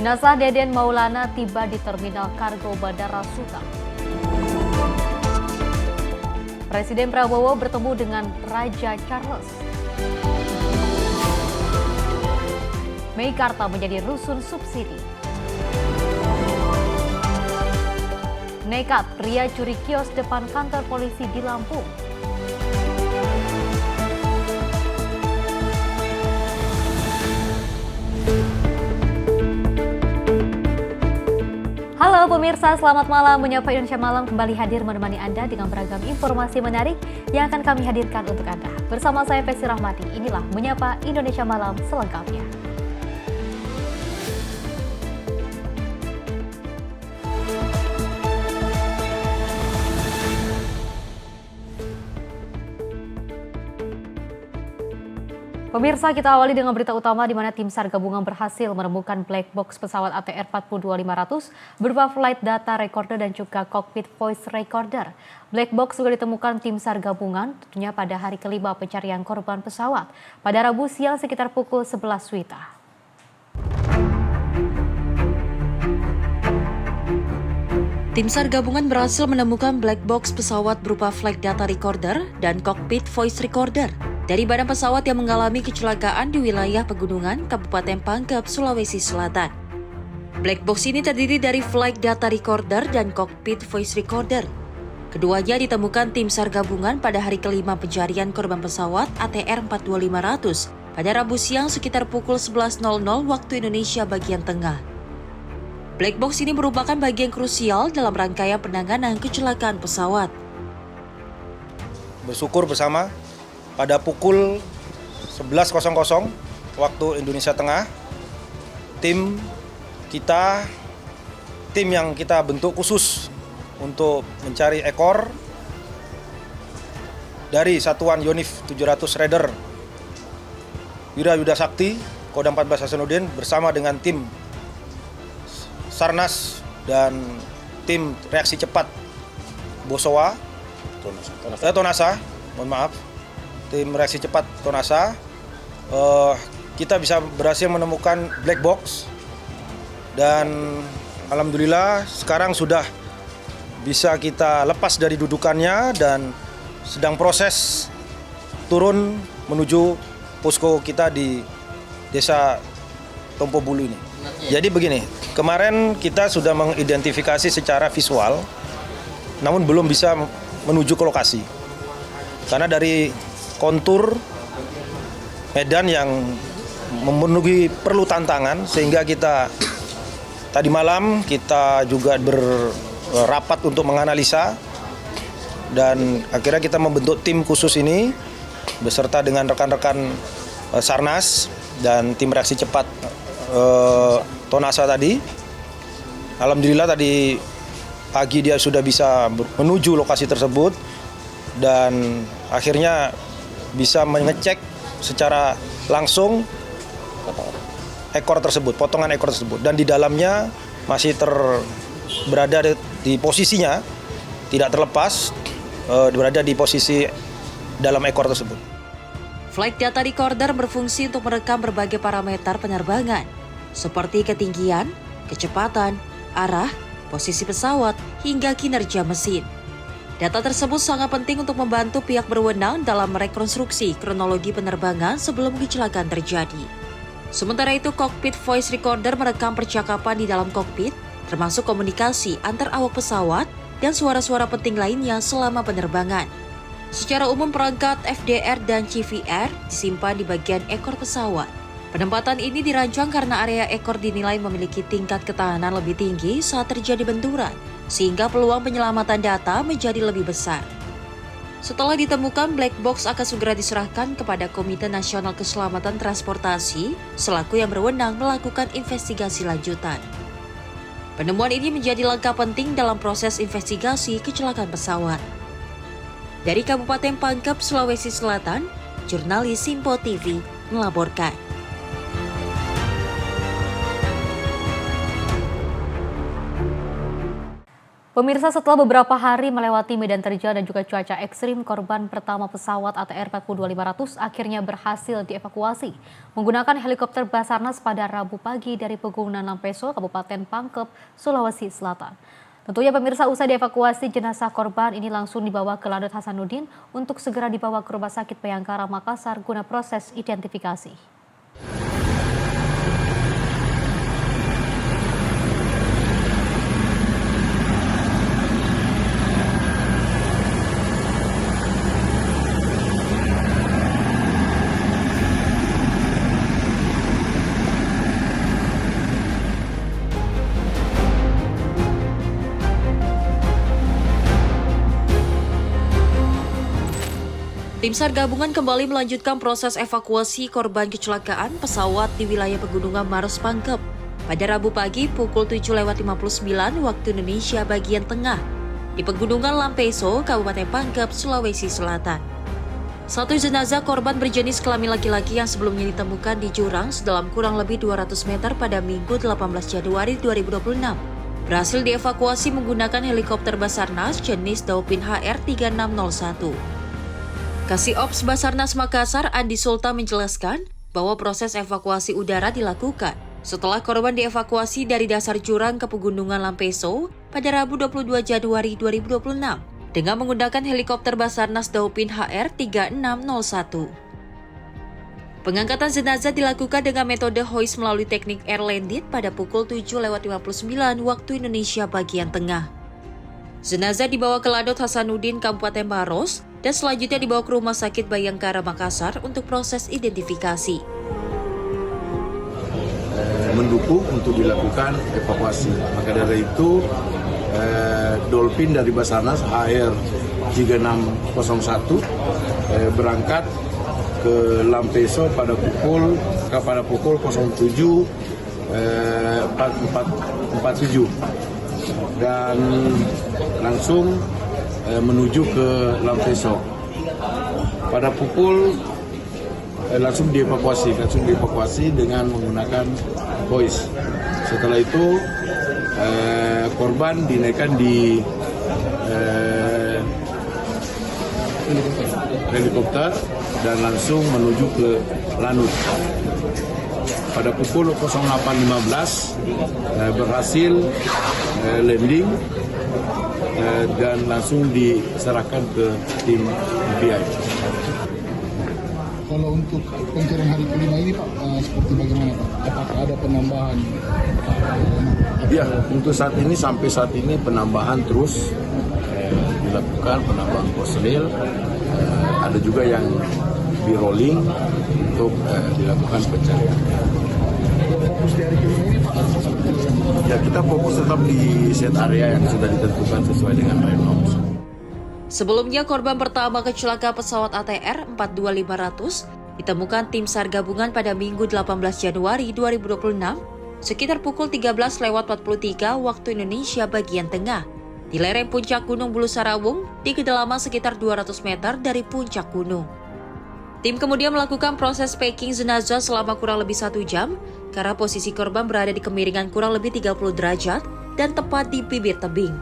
Jenazah Deden Maulana tiba di Terminal Kargo Bandara Suta. Presiden Prabowo bertemu dengan Raja Charles. Meikarta menjadi rusun subsidi. Nekat pria curi kios depan kantor polisi di Lampung. Halo pemirsa, selamat malam. Menyapa Indonesia Malam kembali hadir menemani Anda dengan beragam informasi menarik yang akan kami hadirkan untuk Anda. Bersama saya Festi Rahmati, inilah Menyapa Indonesia Malam selengkapnya. Pemirsa, kita awali dengan berita utama di mana tim SAR gabungan berhasil menemukan black box pesawat ATR 42500 berupa flight data recorder dan juga cockpit voice recorder. Black box juga ditemukan tim SAR gabungan tentunya pada hari kelima pencarian korban pesawat pada Rabu siang sekitar pukul 11 WITA. Tim SAR gabungan berhasil menemukan black box pesawat berupa flight data recorder dan cockpit voice recorder dari badan pesawat yang mengalami kecelakaan di wilayah pegunungan Kabupaten Pangkep, Sulawesi Selatan. Black box ini terdiri dari flight data recorder dan cockpit voice recorder. Keduanya ditemukan tim SAR gabungan pada hari kelima pencarian korban pesawat ATR 42500 pada Rabu siang sekitar pukul 11.00 waktu Indonesia bagian tengah. Black box ini merupakan bagian krusial dalam rangkaian penanganan kecelakaan pesawat. Bersyukur bersama pada pukul 11.00 waktu Indonesia Tengah, tim yang kita bentuk khusus untuk mencari ekor dari Satuan Yonif 700 Raider Wirayuda Sakti, Kodam 14 Hasanuddin bersama dengan tim Sarnas dan tim reaksi cepat Bosowa, Tonasa, mohon maaf. Tim reaksi cepat Tonasa, kita bisa berhasil menemukan black box dan alhamdulillah sekarang sudah bisa kita lepas dari dudukannya dan sedang proses turun menuju posko kita di Desa Tompo Bulu ini. Jadi begini, kemarin kita sudah mengidentifikasi secara visual, namun belum bisa menuju ke lokasi karena dari kontur medan yang memenuhi perlu tantangan, sehingga kita tadi malam kita juga berrapat untuk menganalisa dan akhirnya kita membentuk tim khusus ini beserta dengan rekan-rekan Sarnas dan tim reaksi cepat Tonasa tadi. Alhamdulillah tadi pagi dia sudah bisa menuju lokasi tersebut dan akhirnya bisa mengecek secara langsung ekor tersebut, potongan ekor tersebut, dan di dalamnya masih berada di posisinya, tidak terlepas, berada di posisi dalam ekor tersebut. Flight data recorder berfungsi untuk merekam berbagai parameter penerbangan, seperti ketinggian, kecepatan, arah, posisi pesawat, hingga kinerja mesin. Data tersebut sangat penting untuk membantu pihak berwenang dalam merekonstruksi kronologi penerbangan sebelum kecelakaan terjadi. Sementara itu, cockpit voice recorder merekam percakapan di dalam kokpit, termasuk komunikasi antar awak pesawat dan suara-suara penting lainnya selama penerbangan. Secara umum, perangkat FDR dan CVR disimpan di bagian ekor pesawat. Penempatan ini dirancang karena area ekor dinilai memiliki tingkat ketahanan lebih tinggi saat terjadi benturan, sehingga peluang penyelamatan data menjadi lebih besar. Setelah ditemukan, black box akan segera diserahkan kepada Komite Nasional Keselamatan Transportasi selaku yang berwenang melakukan investigasi lanjutan. Penemuan ini menjadi langkah penting dalam proses investigasi kecelakaan pesawat. Dari Kabupaten Pangkep, Sulawesi Selatan, jurnalis Simpo TV melaporkan. Pemirsa, setelah beberapa hari melewati medan terjal dan juga cuaca ekstrim, korban pertama pesawat ATR 42500 akhirnya berhasil dievakuasi menggunakan helikopter Basarnas pada Rabu pagi dari Pegunungan Lampeso, Kabupaten Pangkep, Sulawesi Selatan. Tentunya pemirsa, usai dievakuasi, jenazah korban ini langsung dibawa ke Lanut Hasanuddin untuk segera dibawa ke Rumah Sakit Bayangkara Makassar guna proses identifikasi. Tim SAR gabungan kembali melanjutkan proses evakuasi korban kecelakaan pesawat di wilayah Pegunungan Maros Pangkep pada Rabu pagi pukul 7.59 waktu Indonesia bagian tengah di Pegunungan Lampeso, Kabupaten Pangkep, Sulawesi Selatan. Satu jenazah korban berjenis kelamin laki-laki yang sebelumnya ditemukan di jurang sedalam kurang lebih 200 meter pada Minggu 18 Januari 2026 berhasil dievakuasi menggunakan helikopter Basarnas jenis Dauphin HR-3601. Kasih Ops Basarnas Makassar Andi Sultan menjelaskan bahwa proses evakuasi udara dilakukan setelah korban dievakuasi dari dasar jurang ke Pegunungan Lampeso pada Rabu 22 Januari 2026 dengan menggunakan helikopter Basarnas Dauphin HR-3601. Pengangkatan jenazah dilakukan dengan metode hoist melalui teknik air landed pada pukul 7.59 waktu Indonesia bagian tengah. Jenazah dibawa ke Lanut Hasanuddin Kabupaten Maros dan selanjutnya dibawa ke Rumah Sakit Bayangkara Makassar untuk proses identifikasi. Mendukung untuk dilakukan evakuasi. Maka dari itu Dolphin dari Basarnas HR 3601 berangkat ke Lampeso pada pukul 07.47 dan langsung menuju ke Lampeso. Pada pukul langsung dievakuasi dengan menggunakan hoist. Setelah itu korban dinaikkan di helikopter dan langsung menuju ke Lanut. Pada pukul 08.15 berhasil landing dan langsung diserahkan ke tim FBI. Kalau untuk pencarian hari kelima ini Pak, seperti bagaimana Pak? Apakah ada penambahan? Ya, untuk saat ini sampai saat ini penambahan terus dilakukan, penambahan personil. Ada juga yang di-rolling untuk dilakukan pencarian. Fokus di hari kelima ini Pak, Ya, kita fokus tetap di set area yang sudah ditentukan sesuai dengan RNOMS. Sebelumnya, korban pertama kecelakaan pesawat ATR 42500 ditemukan tim SAR gabungan pada Minggu 18 Januari 2026 sekitar pukul 13.43 waktu Indonesia bagian tengah di lereng puncak Gunung Bulu Sarawung di kedalaman sekitar 200 meter dari puncak gunung. Tim kemudian melakukan proses packing jenazah selama kurang lebih 1 jam karena posisi korban berada di kemiringan kurang lebih 30 derajat dan tepat di bibir tebing.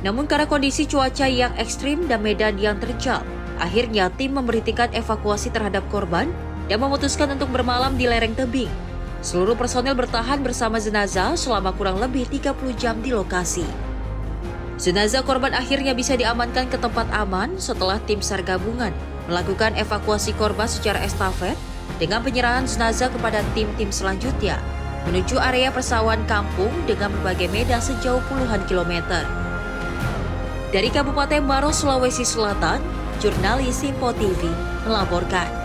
Namun karena kondisi cuaca yang ekstrim dan medan yang terjal, akhirnya tim memberhentikan evakuasi terhadap korban dan memutuskan untuk bermalam di lereng tebing. Seluruh personel bertahan bersama jenazah selama kurang lebih 30 jam di lokasi. Jenazah korban akhirnya bisa diamankan ke tempat aman setelah tim SAR gabungan melakukan evakuasi korban secara estafet dengan penyerahan jenazah kepada tim-tim selanjutnya menuju area persawahan kampung dengan berbagai medan sejauh puluhan kilometer. Dari Kabupaten Maros, Sulawesi Selatan, jurnalis Simpo TV melaporkan.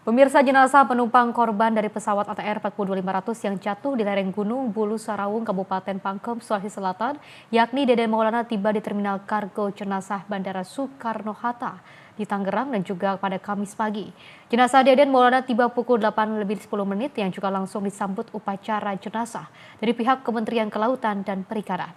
Pemirsa, jenazah penumpang korban dari pesawat ATR 42500 yang jatuh di lereng Gunung Bulu Sarawung, Kabupaten Pangkep, Sulawesi Selatan, yakni Deden Maulana tiba di Terminal Kargo Jenazah Bandara Soekarno-Hatta di Tangerang dan juga pada Kamis pagi. Jenazah Deden Maulana tiba pukul 8:10 yang juga langsung disambut upacara jenazah dari pihak Kementerian Kelautan dan Perikanan.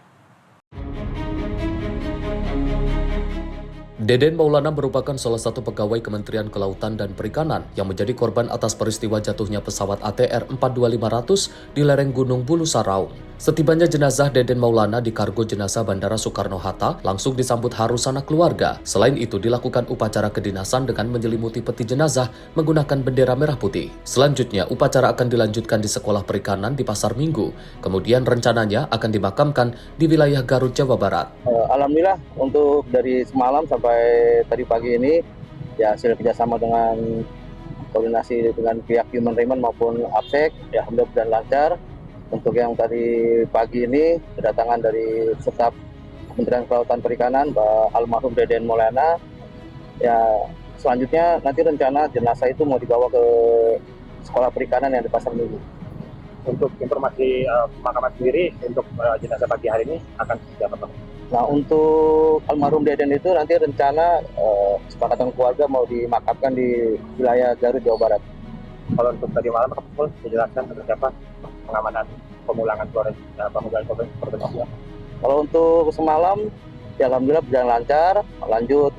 Deden Maulana merupakan salah satu pegawai Kementerian Kelautan dan Perikanan yang menjadi korban atas peristiwa jatuhnya pesawat ATR 42500 di lereng Gunung Bulu Saraung. Setibanya jenazah Deden Maulana di kargo jenazah Bandara Soekarno-Hatta langsung disambut haru sanak keluarga. Selain itu dilakukan upacara kedinasan dengan menyelimuti peti jenazah menggunakan bendera merah putih. Selanjutnya upacara akan dilanjutkan di Sekolah Perikanan di Pasar Minggu. Kemudian rencananya akan dimakamkan di wilayah Garut, Jawa Barat. Alhamdulillah untuk dari semalam sampai tadi pagi ini ya hasil kerjasama dengan koordinasi dengan pihak Human Remainder maupun APSEC ya alhamdulillah berjalan lancar. Untuk yang tadi pagi ini kedatangan dari staf Kementerian Kelautan Perikanan Pak almarhum Deden Maulana. Ya selanjutnya nanti rencana jenazah itu mau dibawa ke Sekolah Perikanan yang di Pasar Minggu. Untuk informasi pemakaman sendiri untuk jenazah pagi hari ini akan seperti apa? Nah untuk almarhum Deden itu nanti rencana kesepakatan keluarga mau dimakamkan di wilayah Garut, Jawa Barat. Kalau untuk tadi malam Kapolres dijelaskan seperti apa pengamanan pemulangan korban seperti apa? Kalau untuk semalam ya alhamdulillah berjalan lancar. Lanjut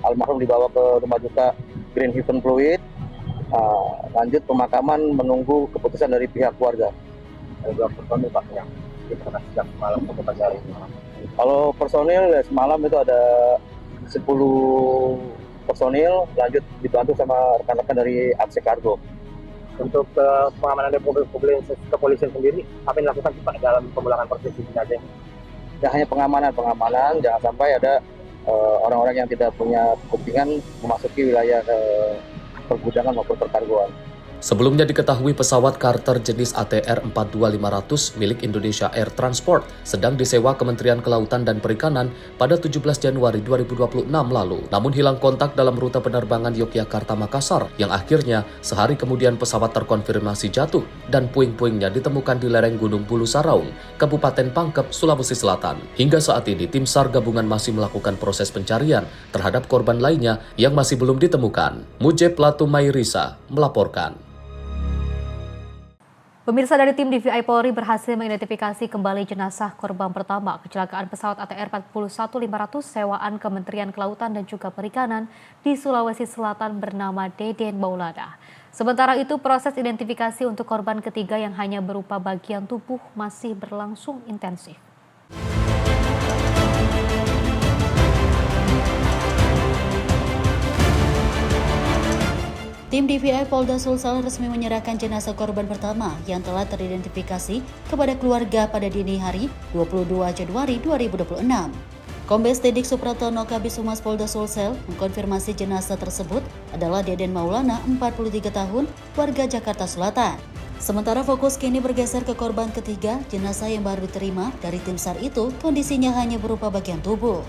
almarhum dibawa ke rumah duka Green Heaven Fluid. Lanjut pemakaman menunggu keputusan dari pihak keluarga. Ada personil Pak yang sejak malam sampai pagi hari ini. Kalau personil ya, semalam itu ada 10 personil, lanjut dibantu sama rekan-rekan dari APSEC Kargo. Untuk pengamanan dari kepolisian sendiri, apa yang dilakukan Pak dalam pemulangan proses jenazah ini? Ya hanya pengamanan, jangan sampai ada orang-orang yang tidak punya kepentingan memasuki wilayah pergudangan maupun perkargoan. Sebelumnya diketahui pesawat charter jenis ATR 42500 milik Indonesia Air Transport sedang disewa Kementerian Kelautan dan Perikanan pada 17 Januari 2026 lalu. Namun hilang kontak dalam rute penerbangan Yogyakarta-Makassar yang akhirnya sehari kemudian pesawat terkonfirmasi jatuh dan puing-puingnya ditemukan di lereng Gunung Bulu Saraung, Kabupaten Pangkep, Sulawesi Selatan. Hingga saat ini tim SAR gabungan masih melakukan proses pencarian terhadap korban lainnya yang masih belum ditemukan. Mujib Latumairisa melaporkan. Pemirsa, dari tim DVI Polri berhasil mengidentifikasi kembali jenazah korban pertama kecelakaan pesawat ATR 41500 sewaan Kementerian Kelautan dan juga Perikanan di Sulawesi Selatan bernama Deden Maulana. Sementara itu proses identifikasi untuk korban ketiga yang hanya berupa bagian tubuh masih berlangsung intensif. Tim DVI Polda Sulsel resmi menyerahkan jenazah korban pertama yang telah teridentifikasi kepada keluarga pada dini hari 22 Januari 2026. Kombes Didik Supratono Kabid Humas Polda Sulsel mengkonfirmasi jenazah tersebut adalah Deden Maulana, 43 tahun, warga Jakarta Selatan. Sementara fokus kini bergeser ke korban ketiga, jenazah yang baru diterima dari tim SAR itu kondisinya hanya berupa bagian tubuh.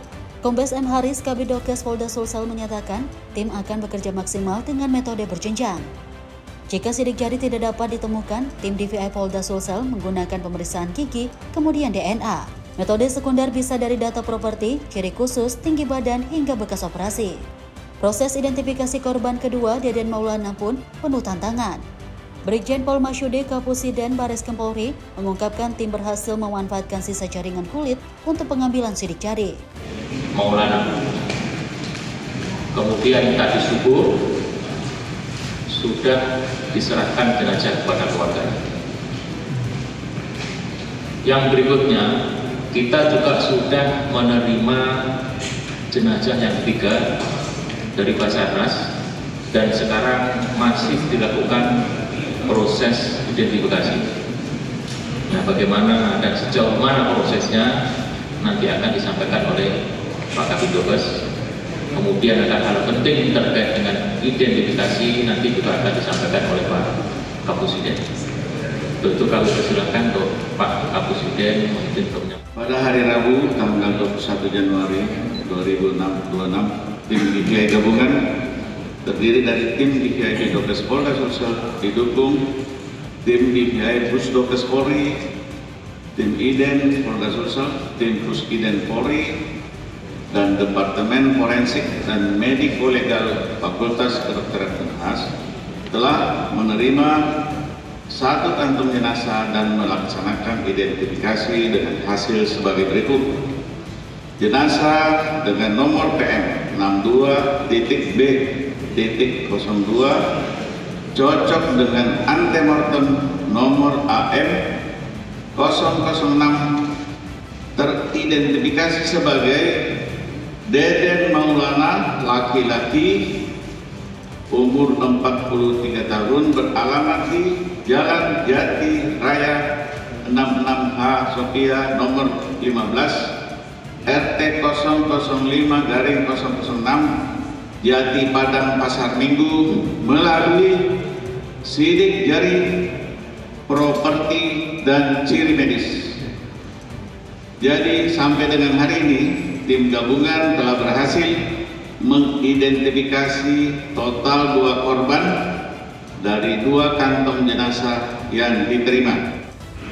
Kombes M. Haris, Kabid Dokes Polda Sulsel menyatakan, tim akan bekerja maksimal dengan metode berjenjang. Jika sidik jari tidak dapat ditemukan, tim DVI Polda Sulsel menggunakan pemeriksaan gigi, kemudian DNA. Metode sekunder bisa dari data properti, ciri khusus, tinggi badan, hingga bekas operasi. Proses identifikasi korban kedua, Deden Maulana, pun penuh tantangan. Brigjen Pol Masyude Kapusiden Bareskrim Polri mengungkapkan tim berhasil memanfaatkan sisa jaringan kulit untuk pengambilan sidik jari. Maulana. Kemudian tadi subuh sudah diserahkan jenazah kepada keluarga. Yang berikutnya kita juga sudah menerima jenazah yang ketiga dari Basarnas dan sekarang masih dilakukan proses identifikasi. Nah, bagaimana dan sejauh mana prosesnya nanti akan disampaikan oleh Pak Kabid Dokes. Kemudian ada hal penting terkait dengan identifikasi nanti juga akan disampaikan oleh Pak Kapusiden. Tentu kami persilakan untuk Pak Kapusiden menyampaikan. Pada hari Rabu tanggal 21 Januari 2026, tim DVI gabungan terdiri dari tim DVI Dokes Polda Sulsel didukung tim DVI Pusdokes Polri, tim IDEN Polda Sulsel, tim Pusiden Polri, dan Departemen Forensik dan Mediko-Legal Fakultas Kedokteran Unhas telah menerima satu kantung jenazah dan melaksanakan identifikasi dengan hasil sebagai berikut. Jenazah dengan nomor PM 62.B.02 cocok dengan antemortem nomor AM 006 teridentifikasi sebagai Deden Maulana, laki-laki, umur 43 tahun, beralamat di Jalan Jati Raya 66H Sophia nomor 15 RT 005/006 Jati Padang Pasar Minggu melalui sidik jari, properti, dan ciri medis. Jadi sampai dengan hari ini tim gabungan telah berhasil mengidentifikasi total 2 korban dari 2 kantong jenazah yang diterima.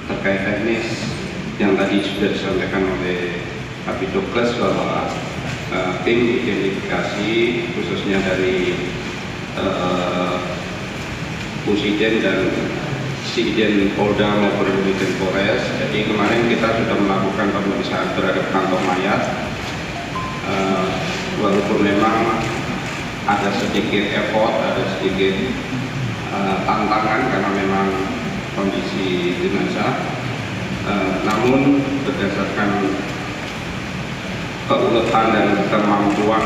Terkait teknis yang tadi sudah disampaikan oleh Kapitokes bahwa tim identifikasi khususnya dari Pusiden dan Siden Polda maupun Unit Polres. Jadi kemarin kita sudah melakukan pemeriksaan terhadap kantong mayat. Walaupun memang ada sedikit effort, ada sedikit tantangan karena memang kondisi jenazah, namun berdasarkan keuletan dan kemampuan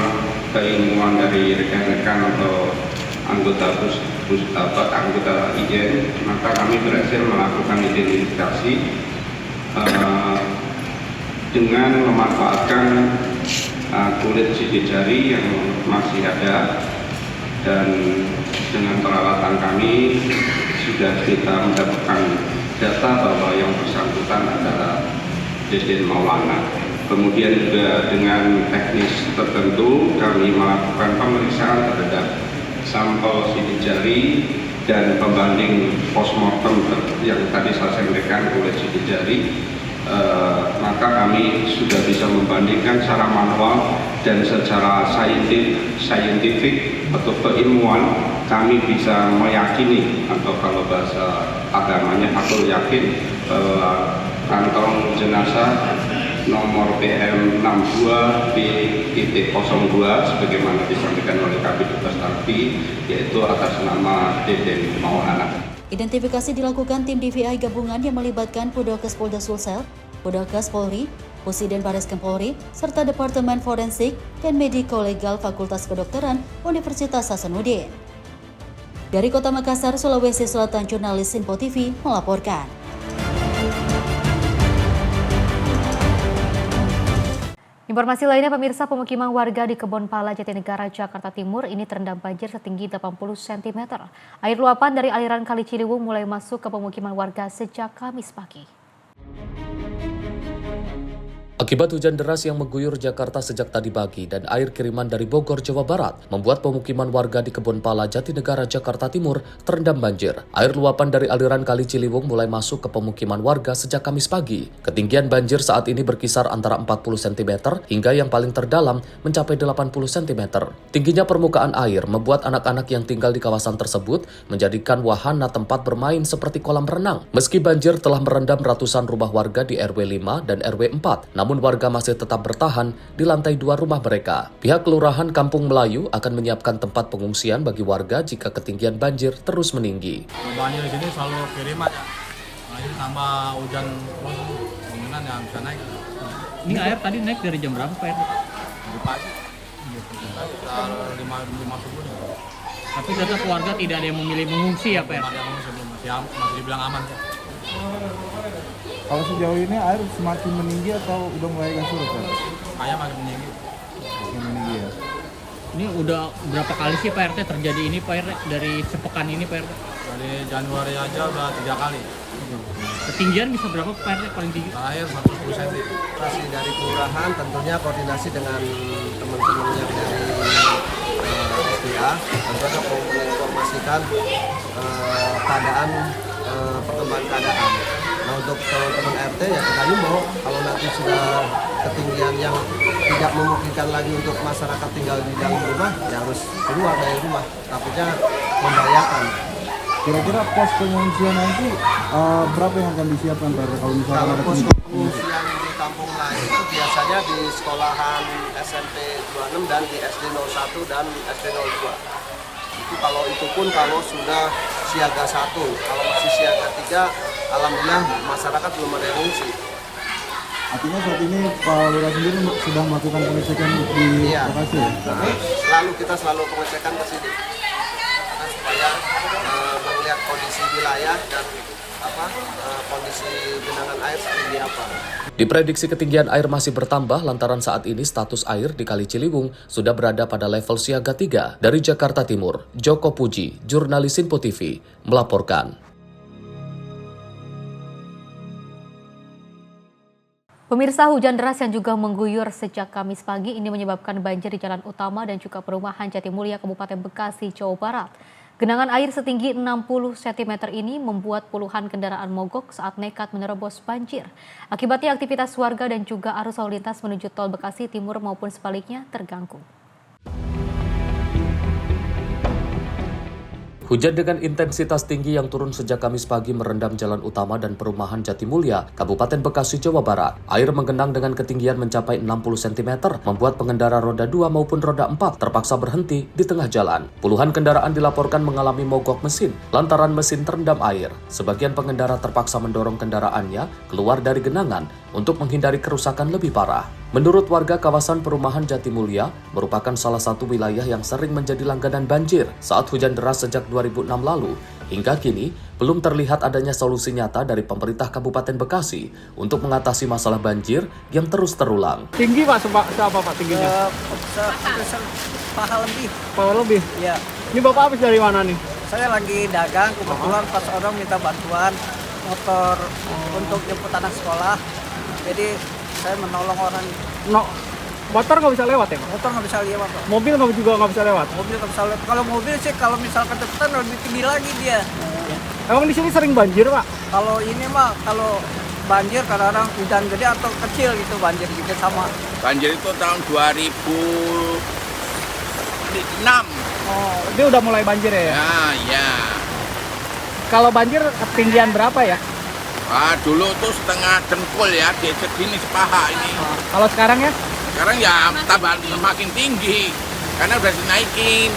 keilmuan dari rekan-rekan atau anggota anggota IJEN, maka kami berhasil melakukan identifikasi dengan memanfaatkan kulit sidik jari yang masih ada, dan dengan peralatan kami sudah kita mendapatkan data bahwa yang bersangkutan adalah Deden Maulana. Kemudian juga dengan teknis tertentu kami melakukan pemeriksaan terhadap sampel sidik jari dan pembanding postmortem yang tadi saya sampaikan kulit sidik jari. Maka kami sudah bisa membandingkan secara manual dan secara saintifik atau keilmuan, kami bisa meyakini, atau kalau bahasa agamanya aku yakin, bahwa kantong jenazah nomor PM62B.02 sebagaimana disampaikan oleh Kapitokes Talpi, yaitu atas nama Deden Maulana. Identifikasi dilakukan tim DVI gabungan yang melibatkan Pudokes Polda Sulsel, Pudokes Polri, Pusiden Bareskrim Polri, serta Departemen Forensik dan Mediko Legal Fakultas Kedokteran Universitas Hasanuddin. Dari Kota Makassar, Sulawesi Selatan, jurnalis Info TV melaporkan. Informasi lainnya, pemirsa, pemukiman warga di Kebonpala, Jatinegara, Jakarta Timur ini terendam banjir setinggi 80 cm. Air luapan dari aliran Kali Ciliwung mulai masuk ke pemukiman warga sejak Kamis pagi. Akibat hujan deras yang mengguyur Jakarta sejak tadi pagi dan air kiriman dari Bogor, Jawa Barat, membuat pemukiman warga di Kebonpala, Jatinegara, Jakarta Timur terendam banjir. Air luapan dari aliran Kali Ciliwung mulai masuk ke pemukiman warga sejak Kamis pagi. Ketinggian banjir saat ini berkisar antara 40 cm hingga yang paling terdalam mencapai 80 cm. Tingginya permukaan air membuat anak-anak yang tinggal di kawasan tersebut menjadikan wahana tempat bermain seperti kolam renang. Meski banjir telah merendam ratusan rumah warga di RW 5 dan RW 4, namun warga masih tetap bertahan di lantai 2 rumah mereka. Pihak Kelurahan Kampung Melayu akan menyiapkan tempat pengungsian bagi warga jika ketinggian banjir terus meninggi. Banjir di sini selalu kiriman ya. Nah, ini tambah hujan kemungkinan yang bisa naik. Ini air tadi naik dari jam berapa Pak RT? Dari pagi. Sekitar 5 subuh. Tapi tetap keluarga tidak ada yang memilih mengungsi ya Pak RT? Masih dibilang aman sih. Kalau sejauh ini air semakin meninggi atau udah mulai agak surut, Pak? Kayak makin meninggi. Makin meninggi ya. Ini udah berapa kali sih Pak RT terjadi ini Pak RT dari sepekan ini Pak RT? Dari Januari aja udah 3 kali. Ketinggian bisa berapa Pak RT paling tinggi? Terakhir 110 cm. Masih dari kelurahan tentunya koordinasi dengan teman-teman yang dari SDA tentu akan menginformasikan keadaan perkembangan keadaan. Nah, untuk teman-teman RT ya kita himbau kalau nanti sudah ketinggian yang tidak memungkinkan lagi untuk masyarakat tinggal di dalam rumah, ya harus keluar dari rumah. Takutnya membahayakan. Kira-kira pos pengungsian nanti berapa yang akan disiapkan Pak kalau misalnya kalau ada pos pengungsian di Kampung Melayu itu biasanya di sekolahan SMP 26 dan di SD 01 dan SD 02. Itu kalau sudah siaga 1, kalau masih siaga 3, alhamdulillah masyarakat belum ada yang mengungsi. Artinya saat ini Pak Lurah sendiri sedang melakukan pengecekan di lokasi ya? Kita selalu pengecekan ke sini. Karena supaya melihat kondisi wilayah dan kondisi genangan air seperti apa. Diprediksi ketinggian air masih bertambah lantaran saat ini status air di Kali Ciliwung sudah berada pada level siaga 3. Dari Jakarta Timur, Joko Puji, jurnalis Info TV, melaporkan. Pemirsa, hujan deras yang juga mengguyur sejak Kamis pagi ini menyebabkan banjir di jalan utama dan juga perumahan Jatimulya, Kabupaten Bekasi, Jawa Barat. Genangan air setinggi 60 cm ini membuat puluhan kendaraan mogok saat nekat menerobos banjir. Akibatnya aktivitas warga dan juga arus lalu lintas menuju tol Bekasi Timur maupun sebaliknya terganggu. Hujan dengan intensitas tinggi yang turun sejak Kamis pagi merendam jalan utama dan perumahan Jatimulya, Kabupaten Bekasi, Jawa Barat. Air menggenang dengan ketinggian mencapai 60 cm, membuat pengendara roda 2 maupun roda 4 terpaksa berhenti di tengah jalan. Puluhan kendaraan dilaporkan mengalami mogok mesin, lantaran mesin terendam air. Sebagian pengendara terpaksa mendorong kendaraannya keluar dari genangan untuk menghindari kerusakan lebih parah. Menurut warga kawasan perumahan Jatimulya, merupakan salah satu wilayah yang sering menjadi langganan banjir saat hujan deras sejak 2006 lalu. Hingga kini, belum terlihat adanya solusi nyata dari pemerintah Kabupaten Bekasi untuk mengatasi masalah banjir yang terus terulang. Tinggi Pak, seberapa Pak tingginya? Paha lebih. Paha lebih? Iya. Ini Bapak habis dari mana nih? Saya lagi dagang, kebetulan pas orang minta bantuan motor untuk jemput anak sekolah. Jadi saya menolong orang. Motor nggak bisa lewat ya Pak? Motor nggak bisa lewat Pak. Mobil juga nggak bisa lewat? Mobil nggak bisa lewat. Kalau mobil sih kalau misalkan cepetan lebih tinggi lagi dia. Emang di sini sering banjir Pak? Kalau ini mah kalau banjir kadang-kadang hujan gede atau kecil gitu banjir gitu sama. Banjir itu tahun 2006. Oh, ini udah mulai banjir ya? Ya. Kalau banjir ketinggian berapa ya? Dulu tuh setengah dengkul ya, di segini sepaha ini. Kalau sekarang ya? Sekarang ya tambah makin tinggi, karena udah dinaikin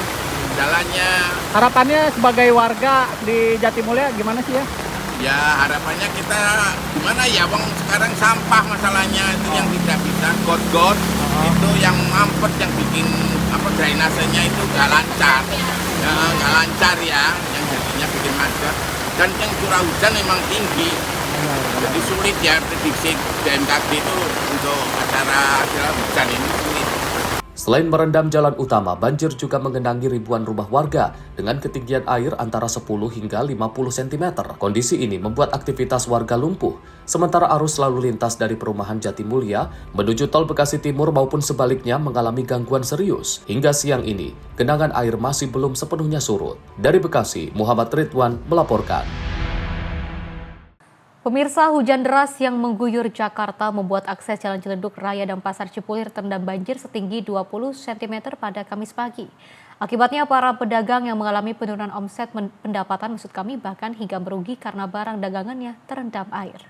jalannya. Harapannya sebagai warga di Jatimulya gimana sih ya? Ya harapannya kita gimana ya, Bang, sekarang sampah masalahnya itu yang tidak bisa got-got, itu yang mampet yang bikin drainasenya itu nggak lancar. Ya, nggak lancar ya, yang jadinya bikin macet. Dan yang curah hujan memang tinggi. Jadi sulit ya prediksi BMKG itu untuk acara hujan ini sulit. Selain merendam jalan utama, banjir juga menggenangi ribuan rumah warga dengan ketinggian air antara 10 hingga 50 cm. Kondisi ini membuat aktivitas warga lumpuh, sementara arus lalu lintas dari perumahan Jatimulya menuju tol Bekasi Timur maupun sebaliknya mengalami gangguan serius. Hingga siang ini, genangan air masih belum sepenuhnya surut. Dari Bekasi, Muhammad Ridwan melaporkan. Pemirsa, hujan deras yang mengguyur Jakarta membuat akses Jalan Ciledug Raya dan Pasar Cipulir terendam banjir setinggi 20 cm pada Kamis pagi. Akibatnya para pedagang yang mengalami penurunan omset pendapatan bahkan hingga merugi karena barang dagangannya terendam air.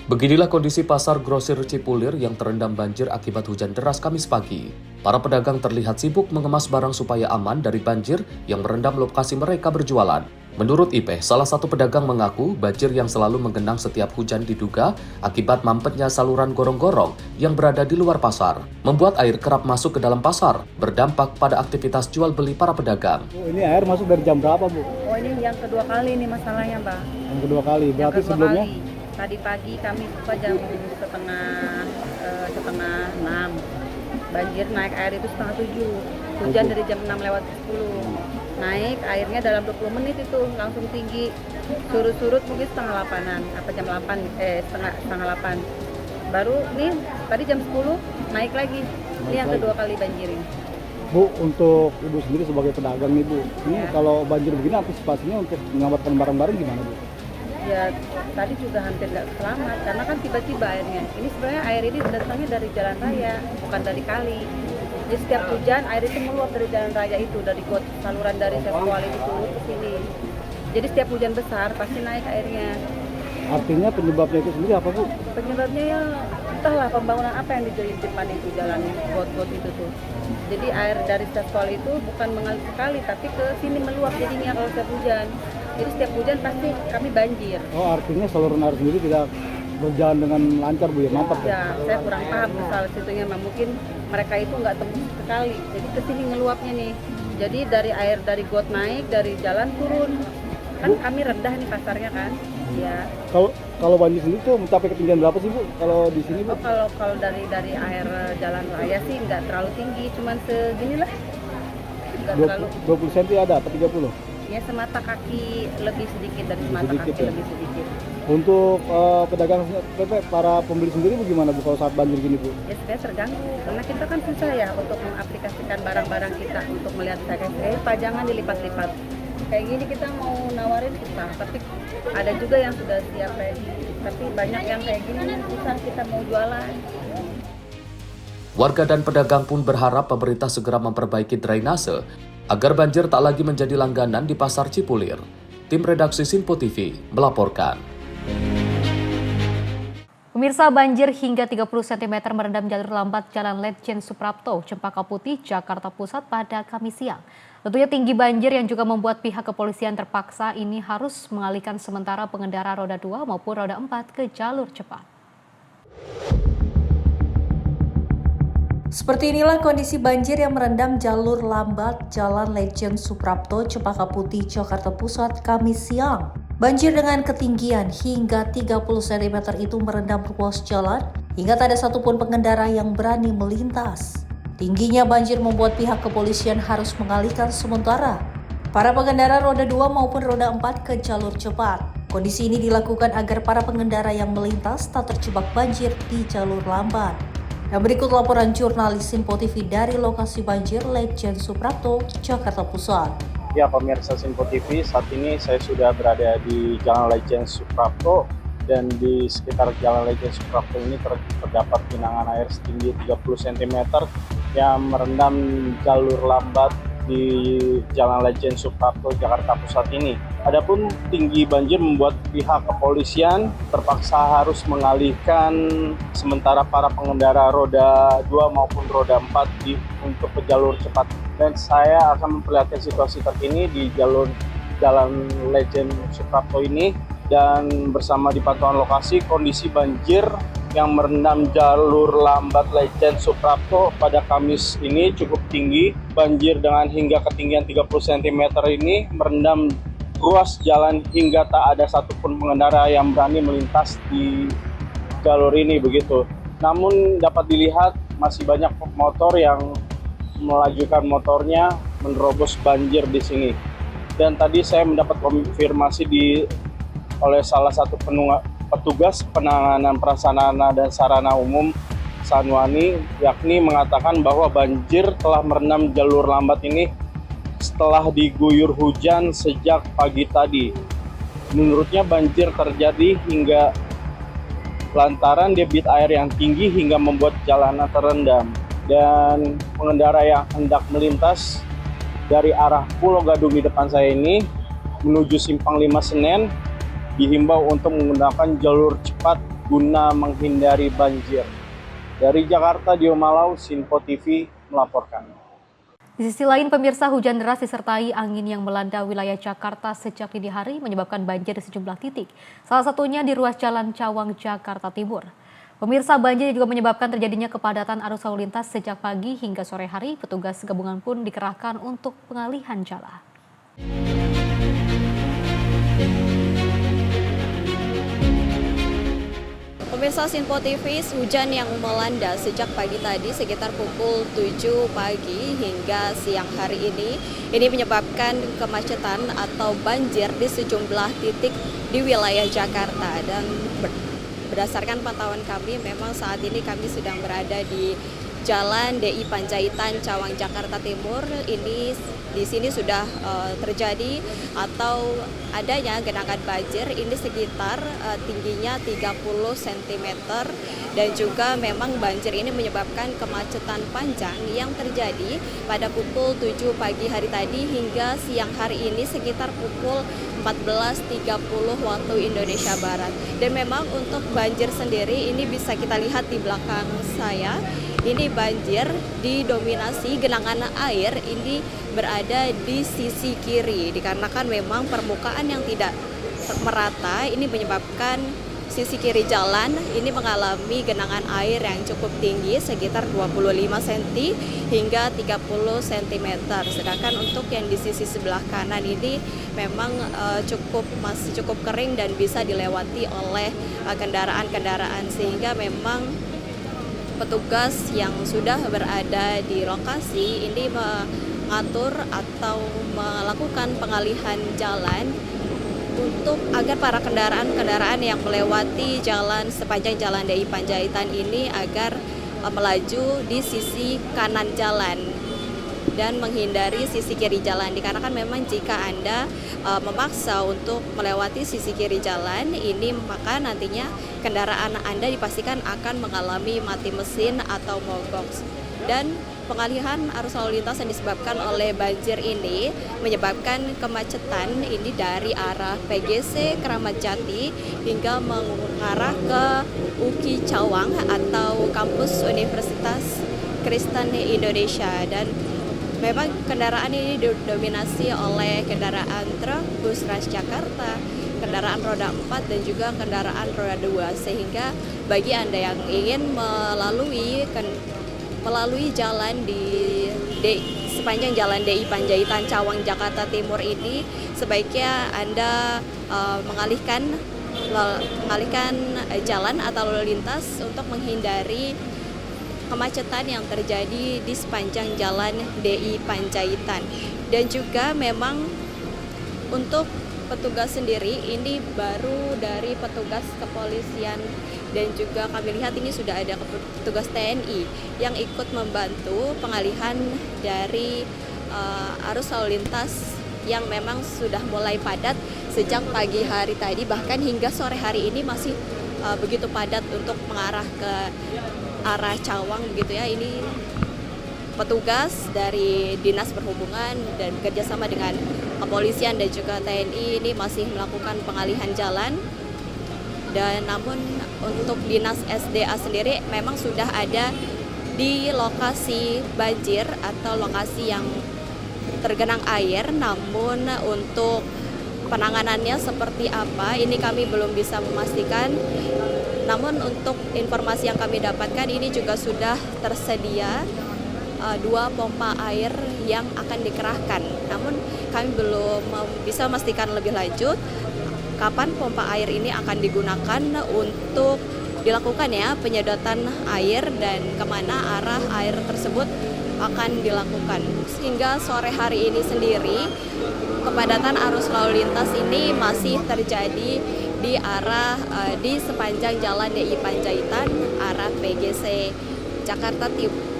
Beginilah kondisi pasar grosir Cipulir yang terendam banjir akibat hujan deras Kamis pagi. Para pedagang terlihat sibuk mengemas barang supaya aman dari banjir yang merendam lokasi mereka berjualan. Menurut Ipeh, salah satu pedagang mengaku banjir yang selalu menggenang setiap hujan diduga akibat mampetnya saluran gorong-gorong yang berada di luar pasar, membuat air kerap masuk ke dalam pasar, berdampak pada aktivitas jual beli para pedagang. Ini air masuk dari jam berapa, Bu? Oh, ini yang kedua kali nih masalahnya, Bang. Yang kedua kali, berarti sebelumnya? Tadi pagi kami buka jam setengah 6. Banjir naik air itu setengah 7. Hujan dari jam 6 lewat 10. Naik airnya dalam 20 menit itu langsung tinggi. Surut-surut mungkin setengah 8-an, jam 8, setengah 8. Baru nih tadi jam 10 naik lagi. Ini yang kedua kali banjir ini. Bu, untuk Ibu sendiri sebagai pedagang nih, Bu, ini kalau banjir begini antisipasinya untuk menyelamatkan barang-barang gimana, Bu? Ya tadi juga hampir nggak selamat karena kan tiba-tiba airnya. Ini sebenarnya air ini datangnya dari jalan raya, bukan dari kali. Jadi setiap hujan air itu meluap dari jalan raya itu, dari got saluran dari Sekuali itu turun ke sini. Jadi setiap hujan besar pasti naik airnya. Artinya penyebabnya itu sendiri apa, Bu? Penyebabnya ya entahlah pembangunan apa yang di depan itu, jalan got-got itu tuh. Jadi air dari sekolah itu bukan mengalir sekali, tapi ke sini meluap jadinya kalau setiap hujan. Jadi setiap hujan pasti kami banjir. Oh, artinya saluran air sendiri tidak berjalan dengan lancar, Bu, ya? Mantap ya? Ya, saya kurang paham soal situnya, mungkin mereka itu nggak tembus sekali. Jadi ke sini ngeluapnya nih. Jadi dari air dari got naik, dari jalan turun. Kan kami rendah nih pasarnya kan. Ya. Kalau banjir sendiri tuh mencapai ketinggian berapa sih, Bu? Kalau di sini, Bu? Oh, kalau dari air jalan raya sih nggak terlalu tinggi, cuman seginilah. Nggak terlalu. 20 cm ada atau 30? Ya semata kaki lebih sedikit, dari semata sedikit, kaki ya? lebih sedikit. Untuk pedagang para pembeli sendiri bagaimana, Bu, kalau saat banjir gini, Bu? Ya sebenarnya terganggu, karena kita kan susah ya untuk mengaplikasikan barang-barang kita untuk melihat pajangan dilipat-lipat. Kayak gini kita mau nawarin susah, tapi ada juga yang sudah siap ready. Tapi banyak yang kayak gini susah kita mau jualan. Warga dan pedagang pun berharap pemerintah segera memperbaiki drainase agar banjir tak lagi menjadi langganan di Pasar Cipulir. Tim redaksi Sinpo TV melaporkan. Pemirsa, banjir hingga 30 cm merendam jalur lambat Jalan Letjen Suprapto, Cempaka Putih, Jakarta Pusat pada Kamis siang. Tentunya tinggi banjir yang juga membuat pihak kepolisian terpaksa ini harus mengalihkan sementara pengendara roda 2 maupun roda 4 ke jalur cepat. Seperti inilah kondisi banjir yang merendam jalur lambat Jalan Letjen Suprapto, Cempaka Putih, Jakarta Pusat, Kamis siang. Banjir dengan ketinggian hingga 30 cm itu merendam ruas jalan hingga tak ada satupun pengendara yang berani melintas. Tingginya banjir membuat pihak kepolisian harus mengalihkan sementara para pengendara roda 2 maupun roda 4 ke jalur cepat. Kondisi ini dilakukan agar para pengendara yang melintas tak terjebak banjir di jalur lambat. Dan berikut laporan jurnalis Sinpo TV dari lokasi banjir Letjen Suprapto, Jakarta Pusat. Ya, pemirsa Sinpo TV, saat ini saya sudah berada di Jalan Letjen Suprapto, dan di sekitar Jalan Letjen Suprapto ini terdapat genangan air setinggi 30 cm yang merendam jalur lambat di Jalan Letjen Suprapto, Jakarta Pusat ini. Adapun tinggi banjir membuat pihak kepolisian terpaksa harus mengalihkan sementara para pengendara roda 2 maupun roda 4 untuk ke jalur cepat. Dan saya akan memperlihatkan situasi terkini di Jalan Letjen Suprapto ini, dan bersama di pantauan lokasi kondisi banjir yang merendam jalur lambat Letjen Suprapto pada Kamis ini cukup tinggi. Banjir dengan hingga ketinggian 30 cm ini merendam ruas jalan hingga tak ada satupun pengendara yang berani melintas di jalur ini begitu. Namun dapat dilihat masih banyak motor yang melajukan motornya menerobos banjir di sini. Dan tadi saya mendapat konfirmasi oleh salah satu petugas penanganan prasarana dan sarana umum Sanwani, yakni mengatakan bahwa banjir telah merendam jalur lambat ini setelah diguyur hujan sejak pagi tadi. Menurutnya banjir terjadi hingga lantaran debit air yang tinggi hingga membuat jalanan terendam, dan pengendara yang hendak melintas dari arah Pulau Gadung di depan saya ini menuju Simpang 5 Senen dihimbau untuk menggunakan jalur cepat guna menghindari banjir. Dari Jakarta, Dio Malau, Sinpo TV melaporkan. Di sisi lain, pemirsa, hujan deras disertai angin yang melanda wilayah Jakarta sejak dini hari menyebabkan banjir di sejumlah titik. Salah satunya di ruas Jalan Cawang, Jakarta Timur. Pemirsa, banjir juga menyebabkan terjadinya kepadatan arus lalu lintas sejak pagi hingga sore hari. Petugas gabungan pun dikerahkan untuk pengalihan jalan. Pemirsa Sinpo TV, hujan yang melanda sejak pagi tadi sekitar pukul 7 pagi hingga siang hari ini menyebabkan kemacetan atau banjir di sejumlah titik di wilayah Jakarta. Dan berdasarkan pantauan kami, memang saat ini kami sedang berada di Jalan DI Panjaitan, Cawang, Jakarta Timur. Di sini sudah terjadi atau adanya genangan banjir ini sekitar tingginya 30 cm, dan juga memang banjir ini menyebabkan kemacetan panjang yang terjadi pada pukul 7 pagi hari tadi hingga siang hari ini sekitar pukul 14.30 waktu Indonesia Barat. Dan memang untuk banjir sendiri ini bisa kita lihat di belakang saya. Ini banjir didominasi genangan air ini berada di sisi kiri dikarenakan memang permukaan yang tidak merata ini menyebabkan sisi kiri jalan ini mengalami genangan air yang cukup tinggi sekitar 25 cm hingga 30 cm. Sedangkan untuk yang di sisi sebelah kanan ini memang masih cukup kering dan bisa dilewati oleh kendaraan-kendaraan, sehingga memang petugas yang sudah berada di lokasi ini mengatur atau melakukan pengalihan jalan untuk agar para kendaraan yang melewati jalan sepanjang Jalan DI Panjaitan ini agar melaju di sisi kanan jalan dan menghindari sisi kiri jalan. Dikarenakan memang jika Anda memaksa untuk melewati sisi kiri jalan ini, maka nantinya kendaraan Anda dipastikan akan mengalami mati mesin atau mogok. Dan pengalihan arus lalu lintas yang disebabkan oleh banjir ini menyebabkan kemacetan ini dari arah PGC Keramat Jati hingga mengarah ke UKI Cawang atau kampus Universitas Kristen Indonesia. Dan memang kendaraan ini didominasi oleh kendaraan truk, bus Transjakarta, kendaraan roda 4 dan juga kendaraan roda 2, sehingga bagi Anda yang ingin melalui jalan sepanjang Jalan DI Panjaitan Cawang Jakarta Timur ini sebaiknya Anda mengalihkan jalan atau lalu lintas untuk menghindari kemacetan yang terjadi di sepanjang Jalan DI Panjaitan. Dan juga memang untuk petugas sendiri ini baru dari petugas kepolisian dan juga kami lihat ini sudah ada petugas TNI yang ikut membantu pengalihan dari arus lalu lintas yang memang sudah mulai padat sejak pagi hari tadi, bahkan hingga sore hari ini masih begitu padat untuk mengarah ke arah Cawang begitu ya. Ini petugas dari Dinas Perhubungan dan kerjasama dengan kepolisian dan juga TNI ini masih melakukan pengalihan jalan. Dan namun untuk Dinas SDA sendiri memang sudah ada di lokasi banjir atau lokasi yang tergenang air, namun untuk penanganannya seperti apa ini kami belum bisa memastikan. Namun untuk informasi yang kami dapatkan ini juga sudah tersedia 2 pompa air yang akan dikerahkan. Namun kami belum bisa memastikan lebih lanjut kapan pompa air ini akan digunakan untuk dilakukan ya penyedotan air dan kemana arah air tersebut akan dilakukan. Sehingga sore hari ini sendiri kepadatan arus lalu lintas ini masih terjadi di sepanjang Jalan DI Panjaitan arah PGC Jakarta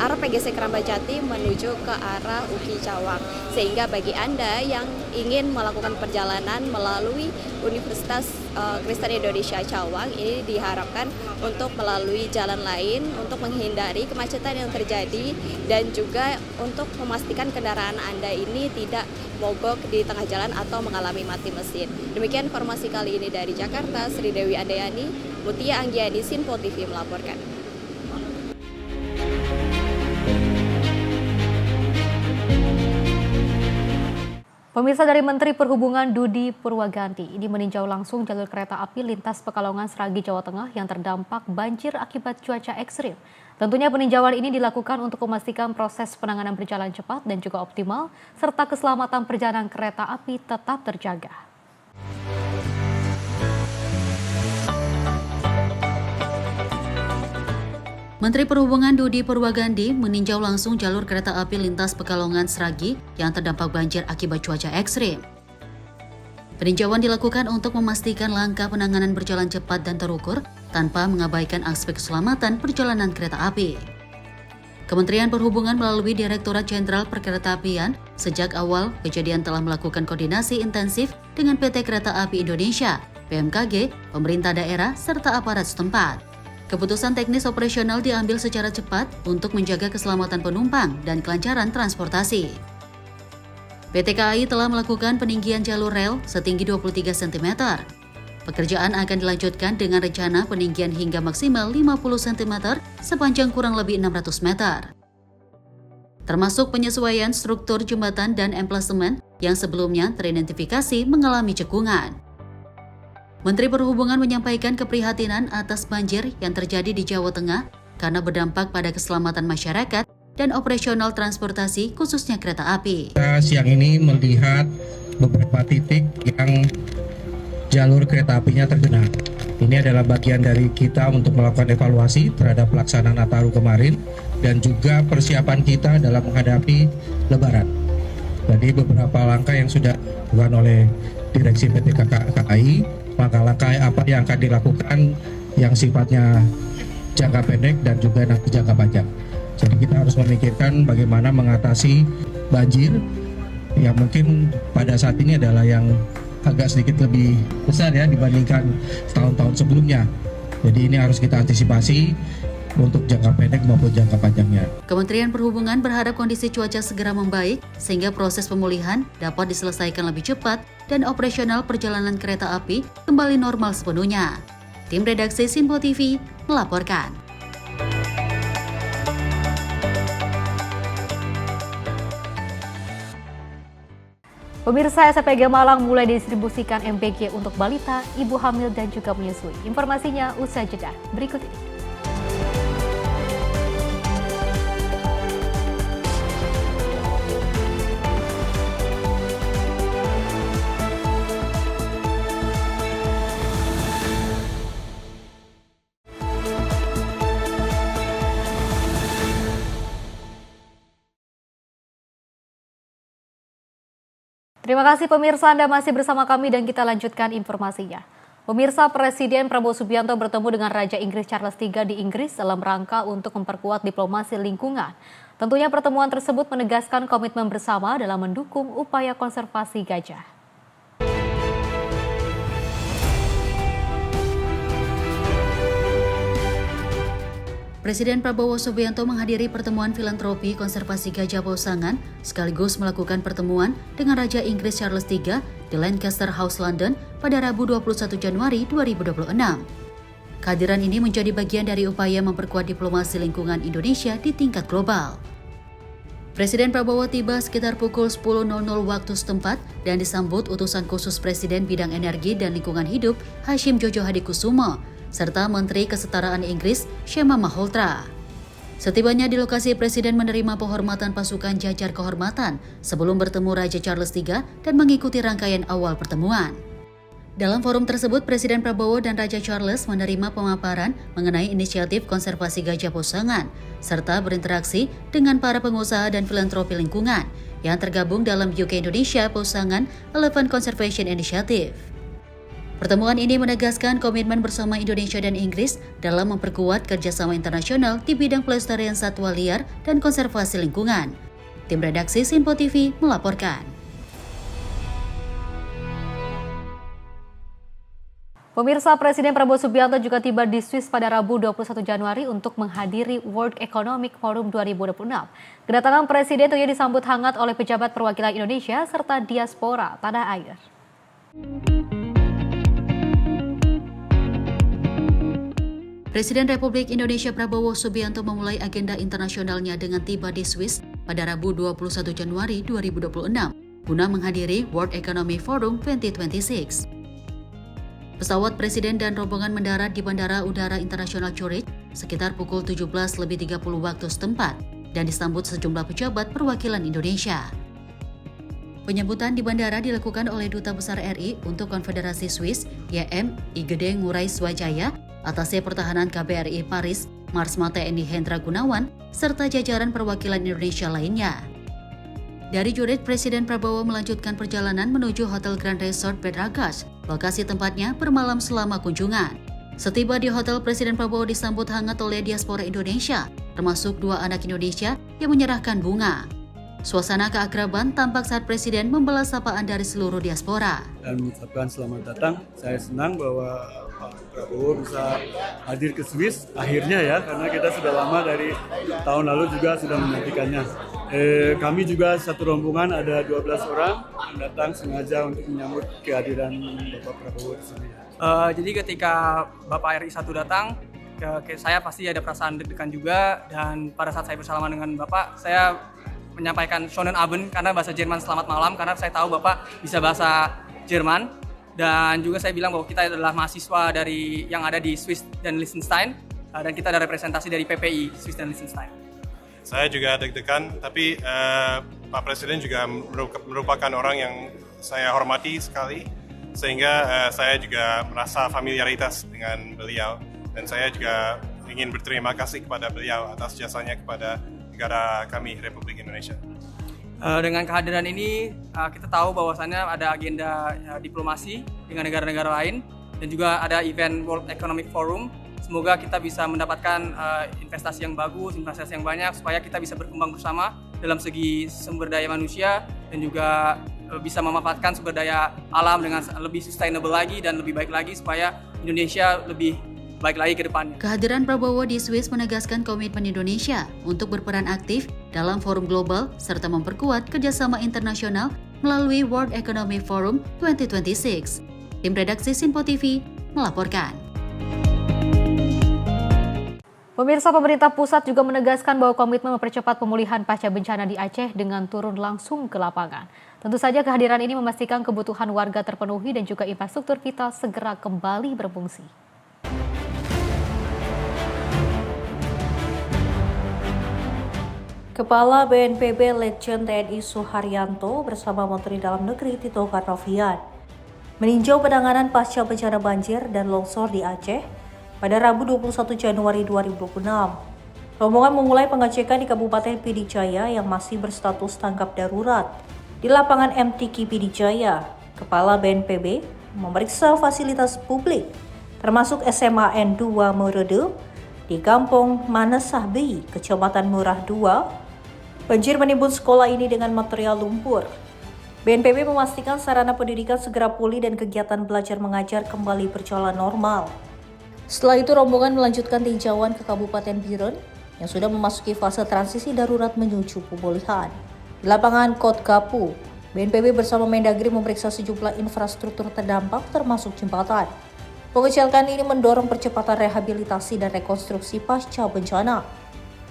arah PGC Keramat Jati menuju ke arah UKI Cawang. Sehingga bagi Anda yang ingin melakukan perjalanan melalui Universitas Kristen Indonesia Cawang ini diharapkan untuk melalui jalan lain untuk menghindari kemacetan yang terjadi dan juga untuk memastikan kendaraan Anda ini tidak mogok di tengah jalan atau mengalami mati mesin. Demikian informasi kali ini dari Jakarta, Sri Dewi Andayani, Mutia Anggiani, Sinpo TV melaporkan. Pemirsa, dari Menteri Perhubungan Dudi Purwaganti ini meninjau langsung jalur kereta api lintas Pekalongan Sragi, Jawa Tengah yang terdampak banjir akibat cuaca ekstrim. Tentunya peninjauan ini dilakukan untuk memastikan proses penanganan berjalan cepat dan juga optimal, serta keselamatan perjalanan kereta api tetap terjaga. Menteri Perhubungan Dudi Purwaganti meninjau langsung jalur kereta api lintas Pekalongan Sragi yang terdampak banjir akibat cuaca ekstrim. Peninjauan dilakukan untuk memastikan langkah penanganan berjalan cepat dan terukur tanpa mengabaikan aspek keselamatan perjalanan kereta api. Kementerian Perhubungan melalui Direktorat Jenderal Perkeretaapian sejak awal kejadian telah melakukan koordinasi intensif dengan PT Kereta Api Indonesia, BMKG, pemerintah daerah, serta aparat setempat. Keputusan teknis operasional diambil secara cepat untuk menjaga keselamatan penumpang dan kelancaran transportasi. PT KAI telah melakukan peninggian jalur rel setinggi 23 cm. Pekerjaan akan dilanjutkan dengan rencana peninggian hingga maksimal 50 cm sepanjang kurang lebih 600 meter. Termasuk penyesuaian struktur jembatan dan emplasemen yang sebelumnya teridentifikasi mengalami cekungan. Menteri Perhubungan menyampaikan keprihatinan atas banjir yang terjadi di Jawa Tengah karena berdampak pada keselamatan masyarakat dan operasional transportasi khususnya kereta api. Kita siang ini melihat beberapa titik yang jalur kereta apinya tergenang. Ini adalah bagian dari kita untuk melakukan evaluasi terhadap pelaksanaan Nataru kemarin dan juga persiapan kita dalam menghadapi Lebaran. Jadi beberapa langkah yang sudah dilakukan oleh Direksi PT KAI, langkah-langkah apa yang akan dilakukan yang sifatnya jangka pendek dan juga nanti jangka panjang. Jadi kita harus memikirkan bagaimana mengatasi banjir yang mungkin pada saat ini adalah yang agak sedikit lebih besar ya dibandingkan tahun-tahun sebelumnya. Jadi ini harus kita antisipasi untuk jangka pendek maupun jangka panjangnya. Kementerian Perhubungan berharap kondisi cuaca segera membaik sehingga proses pemulihan dapat diselesaikan lebih cepat dan operasional perjalanan kereta api kembali normal sepenuhnya. Tim redaksi Sinpo TV melaporkan. Pemirsa, SPG Malang mulai didistribusikan MBG untuk balita, ibu hamil dan juga menyusui. Informasinya usai jeda berikut ini. Terima kasih pemirsa, Anda masih bersama kami dan kita lanjutkan informasinya. Pemirsa, Presiden Prabowo Subianto bertemu dengan Raja Inggris Charles III di Inggris dalam rangka untuk memperkuat diplomasi lingkungan. Tentunya pertemuan tersebut menegaskan komitmen bersama dalam mendukung upaya konservasi gajah. Presiden Prabowo Subianto menghadiri pertemuan filantropi konservasi gajah Pasaman sekaligus melakukan pertemuan dengan Raja Inggris Charles III di Lancaster House, London pada Rabu 21 Januari 2026. Kehadiran ini menjadi bagian dari upaya memperkuat diplomasi lingkungan Indonesia di tingkat global. Presiden Prabowo tiba sekitar pukul 10.00 waktu setempat dan disambut utusan khusus Presiden Bidang Energi dan Lingkungan Hidup Hashim Jojo Hadikusumo serta Menteri Kesetaraan Inggris Shema Malhotra. Setibanya di lokasi, Presiden menerima penghormatan pasukan jajar kehormatan sebelum bertemu Raja Charles III dan mengikuti rangkaian awal pertemuan. Dalam forum tersebut, Presiden Prabowo dan Raja Charles menerima pemaparan mengenai inisiatif konservasi gajah Pasaman serta berinteraksi dengan para pengusaha dan filantropi lingkungan yang tergabung dalam UK Indonesia Pasaman Elephant Conservation Initiative. Pertemuan ini menegaskan komitmen bersama Indonesia dan Inggris dalam memperkuat kerjasama internasional di bidang pelestarian satwa liar dan konservasi lingkungan. Tim redaksi Sinpo TV melaporkan. Pemirsa, Presiden Prabowo Subianto juga tiba di Swiss pada Rabu 21 Januari untuk menghadiri World Economic Forum 2026. Kedatangan Presiden tentunya disambut hangat oleh pejabat perwakilan Indonesia serta diaspora tanah air. Presiden Republik Indonesia Prabowo Subianto memulai agenda internasionalnya dengan tiba di Swiss pada Rabu 21 Januari 2026 guna menghadiri World Economic Forum 2026. Pesawat Presiden dan rombongan mendarat di Bandara Udara Internasional Zurich sekitar pukul 17.30 waktu setempat dan disambut sejumlah pejabat perwakilan Indonesia. Penyambutan di bandara dilakukan oleh Duta Besar RI untuk Konfederasi Swiss, YM Igede Ngurai Swajaya, Atasé Pertahanan KBRI Paris, Marsma TNI Hendra Gunawan, serta jajaran perwakilan Indonesia lainnya. Dari Zurich, Presiden Prabowo melanjutkan perjalanan menuju Hotel Grand Resort Bed Ragaz, lokasi tempatnya bermalam selama kunjungan. Setiba di hotel, Presiden Prabowo disambut hangat oleh diaspora Indonesia, termasuk 2 anak Indonesia yang menyerahkan bunga. Suasana keakraban tampak saat Presiden membalas sapaan dari seluruh diaspora. Dan mengucapkan selamat datang. Saya senang bahwa Pak Prabowo bisa hadir ke Swiss akhirnya ya, karena kita sudah lama dari tahun lalu juga sudah menantikannya. Kami juga satu rombongan ada 12 orang yang datang sengaja untuk menyambut kehadiran Bapak Prabowo di sini. Jadi ketika Bapak RI 1 datang, ke saya pasti ada perasaan deg-degan juga, dan pada saat saya bersalaman dengan Bapak, saya menyampaikan Schönen Abend karena bahasa Jerman selamat malam, karena saya tahu Bapak bisa bahasa Jerman, dan juga saya bilang bahwa kita adalah mahasiswa dari yang ada di Swiss dan Liechtenstein, dan kita ada representasi dari PPI Swiss dan Liechtenstein. Saya juga deg-degan, tapi Pak Presiden juga merupakan orang yang saya hormati sekali, sehingga saya juga merasa familiaritas dengan beliau, dan saya juga ingin berterima kasih kepada beliau atas jasanya kepada negara kami, Republik Indonesia. Dengan kehadiran ini, kita tahu bahwasannya ada agenda diplomasi dengan negara-negara lain, dan juga ada event World Economic Forum. Semoga kita bisa mendapatkan investasi yang bagus, investasi yang banyak, supaya kita bisa berkembang bersama dalam segi sumber daya manusia, dan juga bisa memanfaatkan sumber daya alam dengan lebih sustainable lagi dan lebih baik lagi, supaya Indonesia lebih baik lagi ke depannya. Kehadiran Prabowo di Swiss menegaskan komitmen Indonesia untuk berperan aktif dalam forum global serta memperkuat kerjasama internasional melalui World Economic Forum 2026. Tim redaksi Sinpo TV melaporkan. Pemirsa, pemerintah pusat juga menegaskan bahwa komitmen mempercepat pemulihan pasca bencana di Aceh dengan turun langsung ke lapangan. Tentu saja kehadiran ini memastikan kebutuhan warga terpenuhi dan juga infrastruktur vital segera kembali berfungsi. Kepala BNPB Letjen TNI Suharyanto bersama Menteri Dalam Negeri Tito Karnavian meninjau penanganan pasca bencana banjir dan longsor di Aceh pada Rabu 21 Januari 2026. Rombongan memulai pengecekan di Kabupaten Pidi Jaya yang masih berstatus tanggap darurat. Di lapangan MTQ Pidi Jaya, Kepala BNPB memeriksa fasilitas publik, termasuk SMA N2 Merede di Kampung Manesahbi, Kecamatan Murah 2. Banjir menimbun sekolah ini dengan material lumpur. BNPB memastikan sarana pendidikan segera pulih dan kegiatan belajar mengajar kembali berjalan normal. Setelah itu rombongan melanjutkan tinjauan ke Kabupaten Biren yang sudah memasuki fase transisi darurat menuju pemulihan. Di lapangan Kot Kapu, BNPB bersama Mendagri memeriksa sejumlah infrastruktur terdampak termasuk jembatan. Pengecekan ini mendorong percepatan rehabilitasi dan rekonstruksi pasca bencana.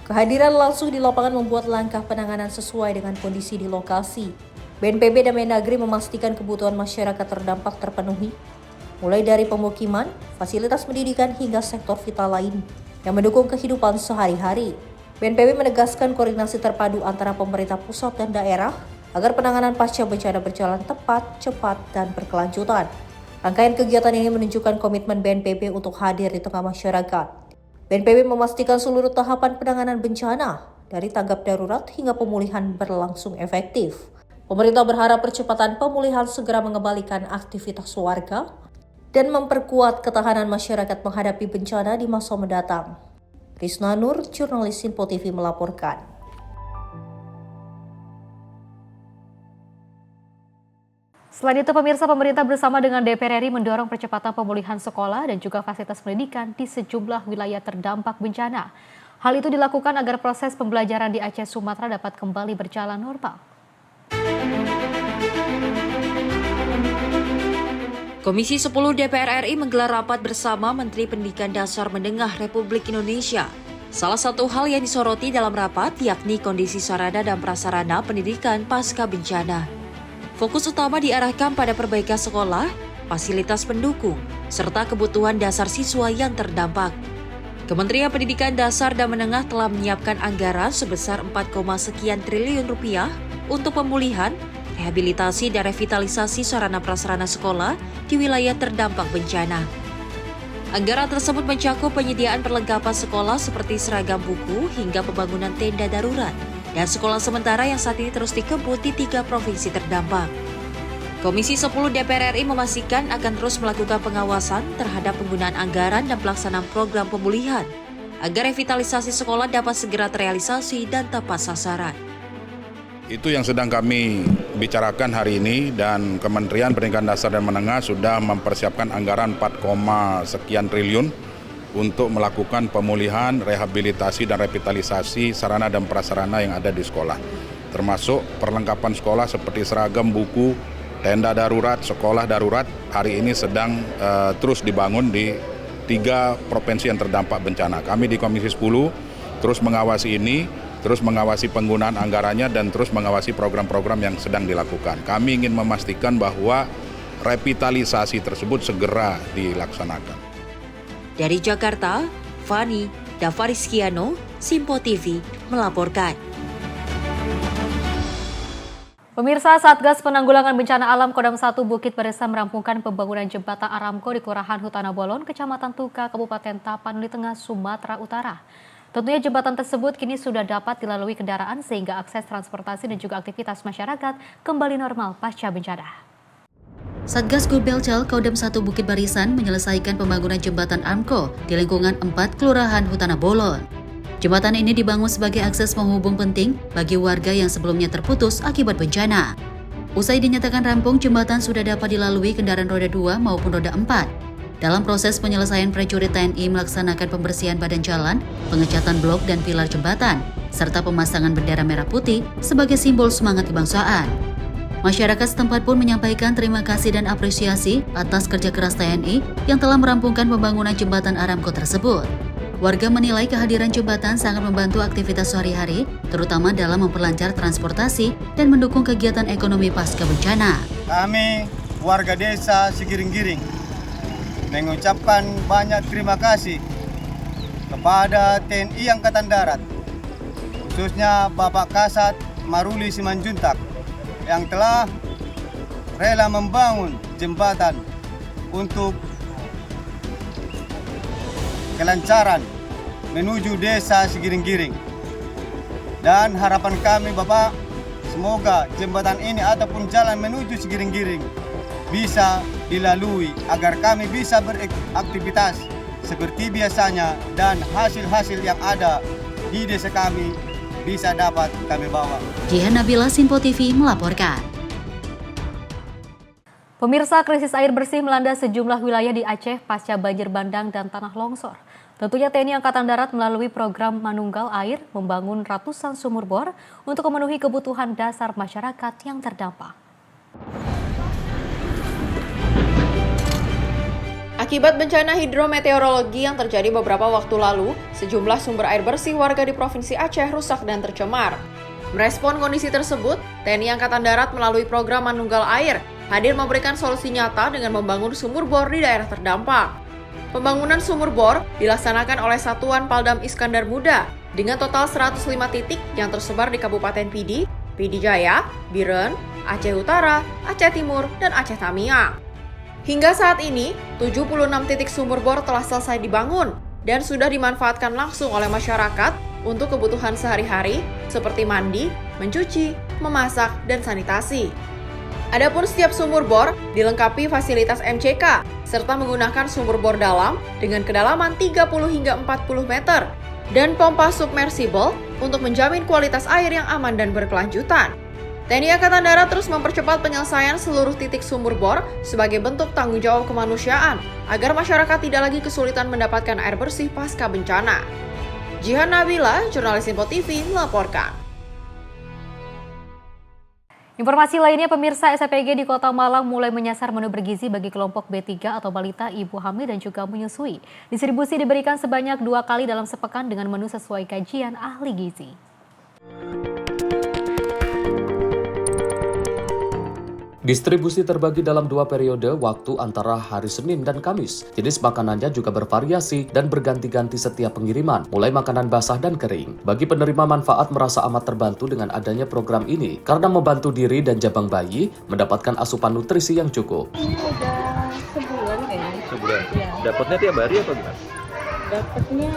Kehadiran langsung di lapangan membuat langkah penanganan sesuai dengan kondisi di lokasi. BNPB dan Mendagri memastikan kebutuhan masyarakat terdampak terpenuhi, mulai dari pemukiman, fasilitas pendidikan hingga sektor vital lain yang mendukung kehidupan sehari-hari. BNPB menegaskan koordinasi terpadu antara pemerintah pusat dan daerah agar penanganan pasca bencana berjalan tepat, cepat, dan berkelanjutan. Rangkaian kegiatan ini menunjukkan komitmen BNPB untuk hadir di tengah masyarakat. BNPB memastikan seluruh tahapan penanganan bencana dari tanggap darurat hingga pemulihan berlangsung efektif. Pemerintah berharap percepatan pemulihan segera mengembalikan aktivitas warga dan memperkuat ketahanan masyarakat menghadapi bencana di masa mendatang. Risna Nur, jurnalis Sinpo TV melaporkan. Selain itu, pemirsa, pemerintah bersama dengan DPR RI mendorong percepatan pemulihan sekolah dan juga fasilitas pendidikan di sejumlah wilayah terdampak bencana. Hal itu dilakukan agar proses pembelajaran di Aceh Sumatera dapat kembali berjalan normal. Komisi 10 DPR RI menggelar rapat bersama Menteri Pendidikan Dasar Menengah Republik Indonesia. Salah satu hal yang disoroti dalam rapat yakni kondisi sarana dan prasarana pendidikan pasca bencana. Fokus utama diarahkan pada perbaikan sekolah, fasilitas pendukung, serta kebutuhan dasar siswa yang terdampak. Kementerian Pendidikan Dasar dan Menengah telah menyiapkan anggaran sebesar 4, sekian triliun rupiah untuk pemulihan, rehabilitasi dan revitalisasi sarana prasarana sekolah di wilayah terdampak bencana. Anggaran tersebut mencakup penyediaan perlengkapan sekolah seperti seragam buku hingga pembangunan tenda darurat dan sekolah sementara yang saat ini terus dikebut di 3 provinsi terdampak. Komisi 10 DPR RI memastikan akan terus melakukan pengawasan terhadap penggunaan anggaran dan pelaksanaan program pemulihan agar revitalisasi sekolah dapat segera terrealisasi dan tepat sasaran. Itu yang sedang kami bicarakan hari ini, dan Kementerian Pendidikan Dasar dan Menengah sudah mempersiapkan anggaran 4, sekian triliun untuk melakukan pemulihan, rehabilitasi dan revitalisasi sarana dan prasarana yang ada di sekolah. termasuk perlengkapan sekolah seperti seragam, buku, tenda darurat, sekolah darurat hari ini sedang terus dibangun di 3 provinsi yang terdampak bencana. Kami di Komisi 10 terus mengawasi ini, terus mengawasi penggunaan anggarannya dan terus mengawasi program-program yang sedang dilakukan. Kami ingin memastikan bahwa revitalisasi tersebut segera dilaksanakan. Dari Jakarta, Fani Davariskiano, Simpo TV melaporkan. Pemirsa, Satgas Penanggulangan Bencana Alam Kodam 1 Bukit Barisan merampungkan pembangunan jembatan Aramco di Kelurahan Hutana Bolon, Kecamatan Tuka, Kabupaten Tapanuli Tengah, Sumatera Utara. Tentunya jembatan tersebut kini sudah dapat dilalui kendaraan sehingga akses transportasi dan juga aktivitas masyarakat kembali normal pasca bencana. Satgas Gulbelcal Kodam 1 Bukit Barisan menyelesaikan pembangunan jembatan Aramco di lingkungan 4 Kelurahan Hutana Bolon. Jembatan ini dibangun sebagai akses penghubung penting bagi warga yang sebelumnya terputus akibat bencana. Usai dinyatakan rampung, jembatan sudah dapat dilalui kendaraan roda 2 maupun roda 4. Dalam proses penyelesaian, prajurit TNI melaksanakan pembersihan badan jalan, pengecatan blok dan pilar jembatan, serta pemasangan bendera merah putih sebagai simbol semangat kebangsaan. Masyarakat setempat pun menyampaikan terima kasih dan apresiasi atas kerja keras TNI yang telah merampungkan pembangunan jembatan Aramco tersebut. Warga menilai kehadiran jembatan sangat membantu aktivitas sehari-hari, terutama dalam memperlancar transportasi dan mendukung kegiatan ekonomi pasca bencana. Kami warga desa Segiring-Giring mengucapkan banyak terima kasih kepada TNI Angkatan Darat, khususnya Bapak Kasat Maruli Simanjuntak yang telah rela membangun jembatan untuk kelancaran menuju desa Segiring-Giring. Dan harapan kami Bapak, semoga jembatan ini ataupun jalan menuju Segiring-Giring bisa dilalui agar kami bisa beraktivitas seperti biasanya dan hasil-hasil yang ada di desa kami bisa dapat kami bawa. Jihan Nabila, Simpo TV melaporkan. Pemirsa, krisis air bersih melanda sejumlah wilayah di Aceh pasca banjir bandang dan tanah longsor. Tentunya TNI Angkatan Darat melalui program Manunggal Air membangun ratusan sumur bor untuk memenuhi kebutuhan dasar masyarakat yang terdampak. Akibat bencana hidrometeorologi yang terjadi beberapa waktu lalu, sejumlah sumber air bersih warga di Provinsi Aceh rusak dan tercemar. Merespon kondisi tersebut, TNI Angkatan Darat melalui program Manunggal Air hadir memberikan solusi nyata dengan membangun sumur bor di daerah terdampak. Pembangunan sumur bor dilaksanakan oleh Satuan Paldam Iskandar Muda dengan total 105 titik yang tersebar di Kabupaten Pidi, Pidi Jaya, Biren, Aceh Utara, Aceh Timur, dan Aceh Tamiang. Hingga saat ini, 76 titik sumur bor telah selesai dibangun dan sudah dimanfaatkan langsung oleh masyarakat untuk kebutuhan sehari-hari seperti mandi, mencuci, memasak, dan sanitasi. Adapun setiap sumur bor dilengkapi fasilitas MCK serta menggunakan sumur bor dalam dengan kedalaman 30 hingga 40 meter dan pompa submersible untuk menjamin kualitas air yang aman dan berkelanjutan. TNI Angkatan Darat terus mempercepat penyelesaian seluruh titik sumur bor sebagai bentuk tanggung jawab kemanusiaan agar masyarakat tidak lagi kesulitan mendapatkan air bersih pasca bencana. Jihan Nabila, jurnalis Simpo TV melaporkan. Informasi lainnya, pemirsa, SPG di Kota Malang mulai menyasar menu bergizi bagi kelompok B3 atau balita, ibu hamil dan juga menyusui. Distribusi diberikan sebanyak 2 kali dalam sepekan dengan menu sesuai kajian ahli gizi. Distribusi terbagi dalam 2 periode waktu antara hari Senin dan Kamis. Jenis makanannya juga bervariasi dan berganti-ganti setiap pengiriman, mulai makanan basah dan kering. Bagi penerima manfaat merasa amat terbantu dengan adanya program ini, karena membantu diri dan jabang bayi mendapatkan asupan nutrisi yang cukup. Ini udah sebulan kayaknya. Sebulan? Ya. Dapatnya tiap hari apa gimana? Dapatnya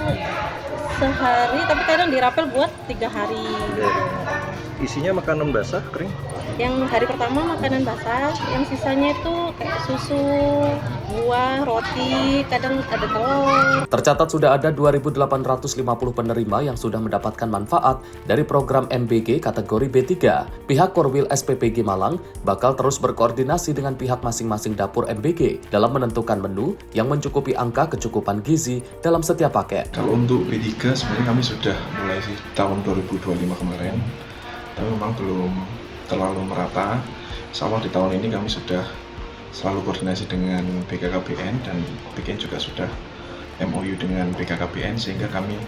sehari, tapi kadang dirapel buat 3 hari. Ya. Isinya makanan basah, kering? Yang hari pertama makanan basah, yang sisanya itu kayak susu, buah, roti, kadang ada telur. Tercatat sudah ada 2.850 penerima yang sudah mendapatkan manfaat dari program MBG kategori B3. Pihak Korwil SPPG Malang bakal terus berkoordinasi dengan pihak masing-masing dapur MBG dalam menentukan menu yang mencukupi angka kecukupan gizi dalam setiap paket. Kalau untuk B3 sebenarnya kami sudah mulai tahun 2025 kemarin. tapi memang belum terlalu merata. Insya Allah di tahun ini kami sudah selalu koordinasi dengan BKKBN dan bikin juga sudah MOU dengan BKKBN sehingga kami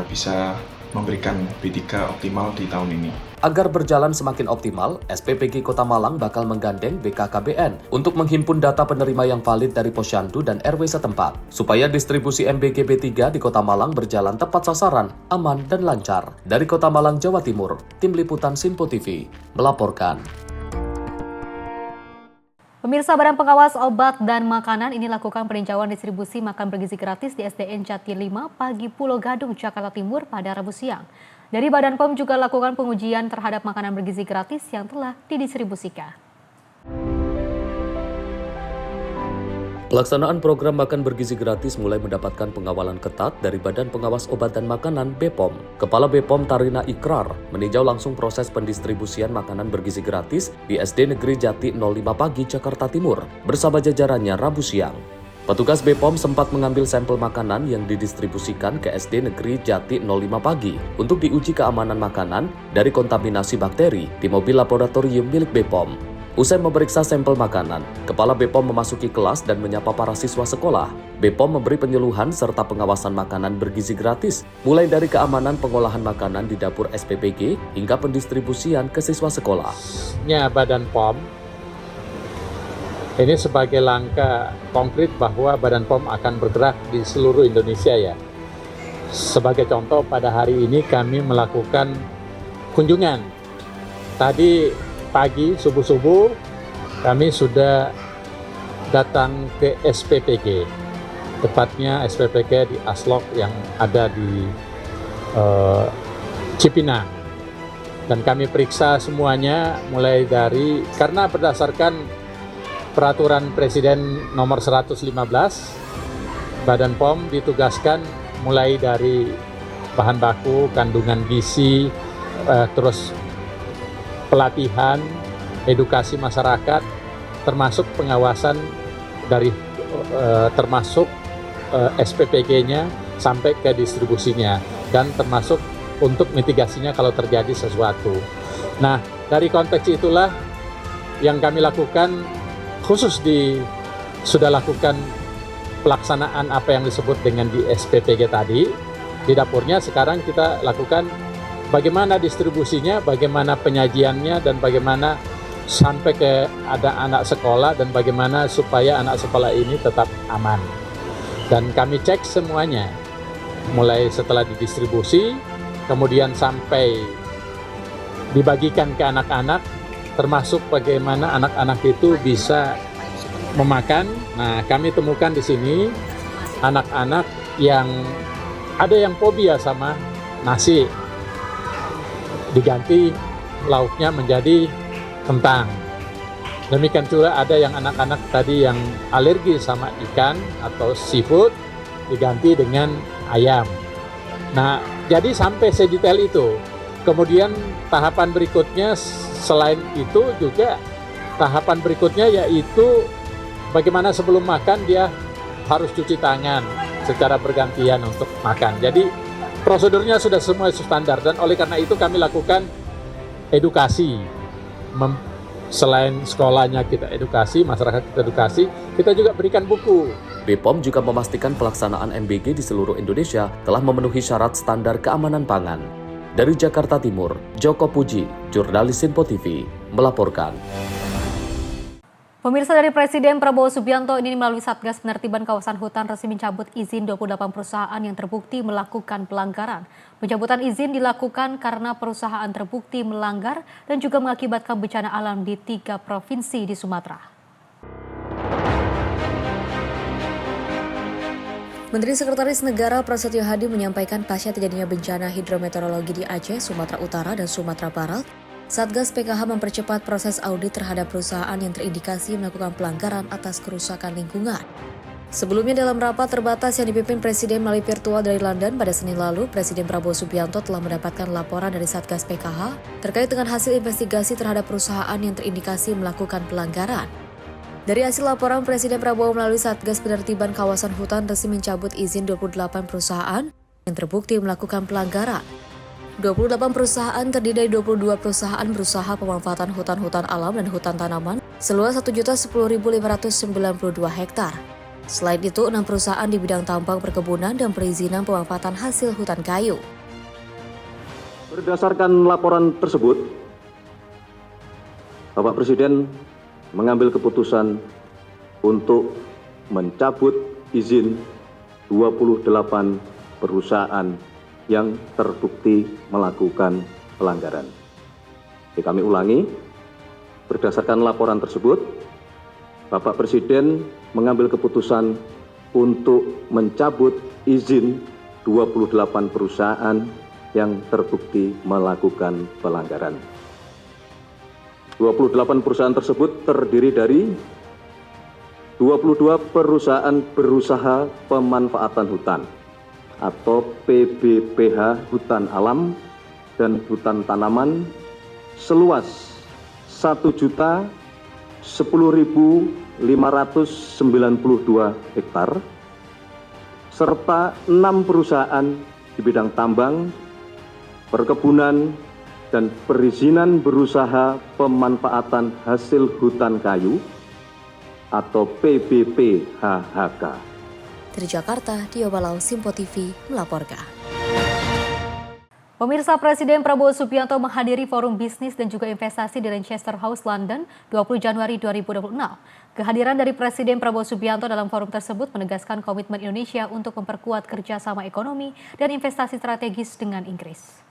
bisa memberikan B3 optimal di tahun ini. Agar berjalan semakin optimal, SPPG Kota Malang bakal menggandeng BKKBN untuk menghimpun data penerima yang valid dari Posyandu dan RW setempat, supaya distribusi MBG B3 di Kota Malang berjalan tepat sasaran, aman, dan lancar. Dari Kota Malang, Jawa Timur, Tim Liputan Sinpo TV melaporkan. Pemirsa, Badan Pengawas Obat dan Makanan ini lakukan peninjauan distribusi makan bergizi gratis di SDN Jati 5 Pagi Pulau Gadung, Jakarta Timur pada Rabu siang. Dari Badan POM juga lakukan pengujian terhadap makanan bergizi gratis yang telah didistribusikan. Pelaksanaan program makan bergizi gratis mulai mendapatkan pengawalan ketat dari Badan Pengawas Obat dan Makanan BPOM. Kepala BPOM Tarina Ikrar meninjau langsung proses pendistribusian makanan bergizi gratis di SD Negeri Jati 05 Pagi, Jakarta Timur bersama jajarannya Rabu siang. Petugas BPOM sempat mengambil sampel makanan yang didistribusikan ke SD Negeri Jati 05 Pagi untuk diuji keamanan makanan dari kontaminasi bakteri di mobil laboratorium milik BPOM. Usai memeriksa sampel makanan, Kepala BPOM memasuki kelas dan menyapa para siswa sekolah. BPOM memberi penyuluhan serta pengawasan makanan bergizi gratis, mulai dari keamanan pengolahan makanan di dapur SPPG hingga pendistribusian ke siswa sekolah. Badan POM ini sebagai langkah konkret bahwa Badan POM akan bergerak di seluruh Indonesia ya. Sebagai contoh, pada hari ini kami melakukan kunjungan. Tadi pagi, subuh-subuh, kami sudah datang ke SPPG, tepatnya SPPG di Aslok yang ada di Cipinang. Dan kami periksa semuanya mulai dari, karena berdasarkan Peraturan Presiden nomor 115, Badan POM ditugaskan mulai dari bahan baku, kandungan gizi, terus pelatihan, edukasi masyarakat, termasuk pengawasan dari termasuk SPPG-nya sampai ke distribusinya, dan termasuk untuk mitigasinya kalau terjadi sesuatu. Nah, dari konteks itulah yang kami lakukan, khusus sudah lakukan pelaksanaan apa yang disebut dengan di SPPG tadi. Di dapurnya sekarang kita lakukan bagaimana distribusinya, bagaimana penyajiannya, dan bagaimana sampai ke ada anak sekolah, dan bagaimana supaya anak sekolah ini tetap aman. Dan kami cek semuanya, mulai setelah didistribusi, kemudian sampai dibagikan ke anak-anak, termasuk bagaimana anak-anak itu bisa memakan. Nah, kami temukan di sini anak-anak yang ada yang fobia sama nasi, diganti lauknya menjadi kentang. Demikian juga ada yang anak-anak tadi yang alergi sama ikan atau seafood, diganti dengan ayam. Nah, jadi sampai sedetail itu. Kemudian tahapan berikutnya, selain itu juga tahapan berikutnya yaitu bagaimana sebelum makan dia harus cuci tangan secara bergantian untuk makan. Jadi prosedurnya sudah semua standar, dan oleh karena itu kami lakukan edukasi. Selain sekolahnya kita edukasi, masyarakat kita edukasi, kita juga berikan buku. BPOM juga memastikan pelaksanaan MBG di seluruh Indonesia telah memenuhi syarat standar keamanan pangan. Dari Jakarta Timur, Joko Puji, jurnalis Sinpo TV, melaporkan. Pemirsa, dari Presiden Prabowo Subianto ini melalui Satgas Penertiban Kawasan Hutan resmi mencabut izin 28 perusahaan yang terbukti melakukan pelanggaran. Pencabutan izin dilakukan karena perusahaan terbukti melanggar dan juga mengakibatkan bencana alam di 3 provinsi di Sumatera. Menteri Sekretaris Negara Prasetyo Hadi menyampaikan pasca terjadinya bencana hidrometeorologi di Aceh, Sumatera Utara, dan Sumatera Barat, Satgas PKH mempercepat proses audit terhadap perusahaan yang terindikasi melakukan pelanggaran atas kerusakan lingkungan. Sebelumnya dalam rapat terbatas yang dipimpin Presiden melalui virtual dari London pada Senin lalu, Presiden Prabowo Subianto telah mendapatkan laporan dari Satgas PKH terkait dengan hasil investigasi terhadap perusahaan yang terindikasi melakukan pelanggaran. Dari hasil laporan, Presiden Prabowo melalui Satgas Penertiban Kawasan Hutan resmi mencabut izin 28 perusahaan yang terbukti melakukan pelanggaran. 28 perusahaan terdiri dari 22 perusahaan berusaha pemanfaatan hutan-hutan alam dan hutan tanaman seluas 1.010.592 hektar. Selain itu, 6 perusahaan di bidang tambang perkebunan dan perizinan pemanfaatan hasil hutan kayu. Berdasarkan laporan tersebut, Bapak Presiden mengambil keputusan untuk mencabut izin 28 perusahaan yang terbukti melakukan pelanggaran. Jadi kami ulangi, berdasarkan laporan tersebut, Bapak Presiden mengambil keputusan untuk mencabut izin 28 perusahaan yang terbukti melakukan pelanggaran. 28 perusahaan tersebut terdiri dari 22 perusahaan berusaha pemanfaatan hutan atau PBPH hutan alam dan hutan tanaman seluas 1.010.592 hektar serta 6 perusahaan di bidang tambang, perkebunan, dan perizinan berusaha pemanfaatan hasil hutan kayu atau PBPHHK. Dari Jakarta, Dio Balau, Simpo TV melaporkan. Pemirsa, Presiden Prabowo Subianto menghadiri forum bisnis dan juga investasi di Lancaster House, London, 20 Januari 2026. Kehadiran dari Presiden Prabowo Subianto dalam forum tersebut menegaskan komitmen Indonesia untuk memperkuat kerjasama ekonomi dan investasi strategis dengan Inggris.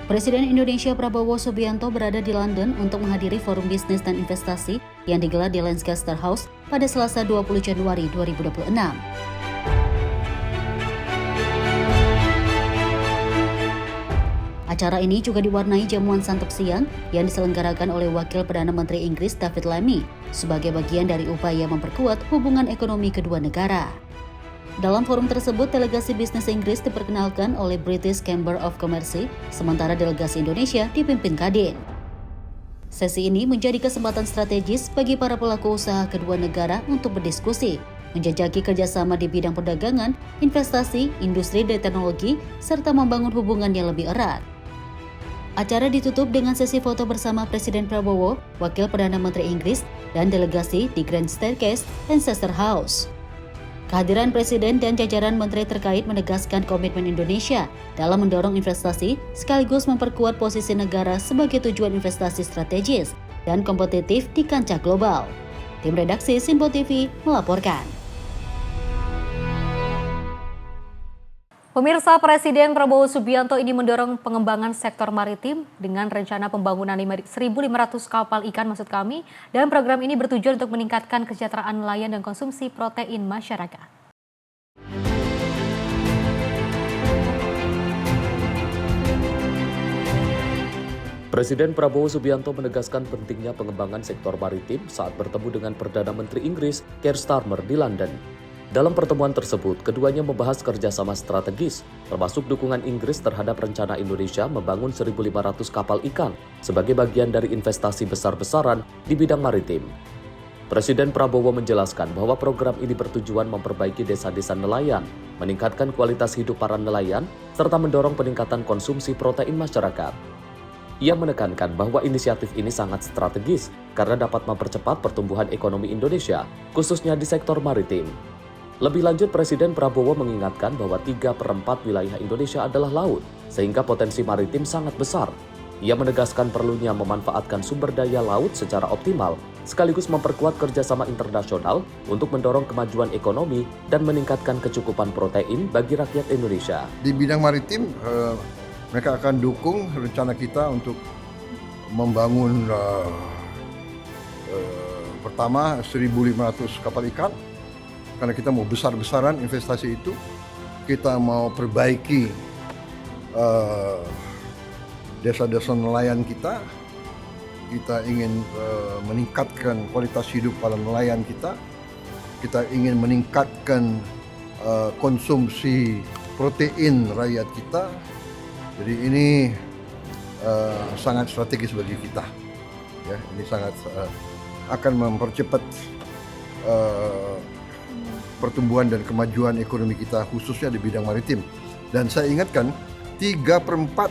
Presiden Indonesia Prabowo Subianto berada di London untuk menghadiri forum bisnis dan investasi yang digelar di Lancaster House pada Selasa 20 Januari 2026. Acara ini juga diwarnai jamuan santap siang yang diselenggarakan oleh Wakil Perdana Menteri Inggris David Lammy sebagai bagian dari upaya memperkuat hubungan ekonomi kedua negara. Dalam forum tersebut, delegasi bisnis Inggris diperkenalkan oleh British Chamber of Commerce, sementara delegasi Indonesia dipimpin Kadin. Sesi ini menjadi kesempatan strategis bagi para pelaku usaha kedua negara untuk berdiskusi, menjajaki kerjasama di bidang perdagangan, investasi, industri dan teknologi, serta membangun hubungan yang lebih erat. Acara ditutup dengan sesi foto bersama Presiden Prabowo, Wakil Perdana Menteri Inggris, dan delegasi di Grand Staircase, Lancaster House. Kehadiran Presiden dan jajaran menteri terkait menegaskan komitmen Indonesia dalam mendorong investasi sekaligus memperkuat posisi negara sebagai tujuan investasi strategis dan kompetitif di kancah global. Tim redaksi Simpo TV melaporkan. Pemirsa, Presiden Prabowo Subianto ini mendorong pengembangan sektor maritim dengan rencana pembangunan 1.500 kapal ikan dan program ini bertujuan untuk meningkatkan kesejahteraan nelayan dan konsumsi protein masyarakat. Presiden Prabowo Subianto menegaskan pentingnya pengembangan sektor maritim saat bertemu dengan Perdana Menteri Inggris Keir Starmer di London. Dalam pertemuan tersebut, keduanya membahas kerjasama strategis, termasuk dukungan Inggris terhadap rencana Indonesia membangun 1.500 kapal ikan sebagai bagian dari investasi besar-besaran di bidang maritim. Presiden Prabowo menjelaskan bahwa program ini bertujuan memperbaiki desa-desa nelayan, meningkatkan kualitas hidup para nelayan, serta mendorong peningkatan konsumsi protein masyarakat. Ia menekankan bahwa inisiatif ini sangat strategis karena dapat mempercepat pertumbuhan ekonomi Indonesia, khususnya di sektor maritim. Lebih lanjut, Presiden Prabowo mengingatkan bahwa 3/4 wilayah Indonesia adalah laut, sehingga potensi maritim sangat besar. Ia menegaskan perlunya memanfaatkan sumber daya laut secara optimal, sekaligus memperkuat kerjasama internasional untuk mendorong kemajuan ekonomi dan meningkatkan kecukupan protein bagi rakyat Indonesia. Di bidang maritim, mereka akan dukung rencana kita untuk membangun pertama 1.500 kapal ikan. Karena kita mau besar-besaran investasi itu, kita mau perbaiki desa-desa nelayan kita ingin meningkatkan kualitas hidup para nelayan kita ingin meningkatkan konsumsi protein rakyat kita. Jadi ini sangat strategis bagi kita. Ya, ini sangat akan mempercepat pertumbuhan dan kemajuan ekonomi kita khususnya di bidang maritim. Dan saya ingatkan 3/4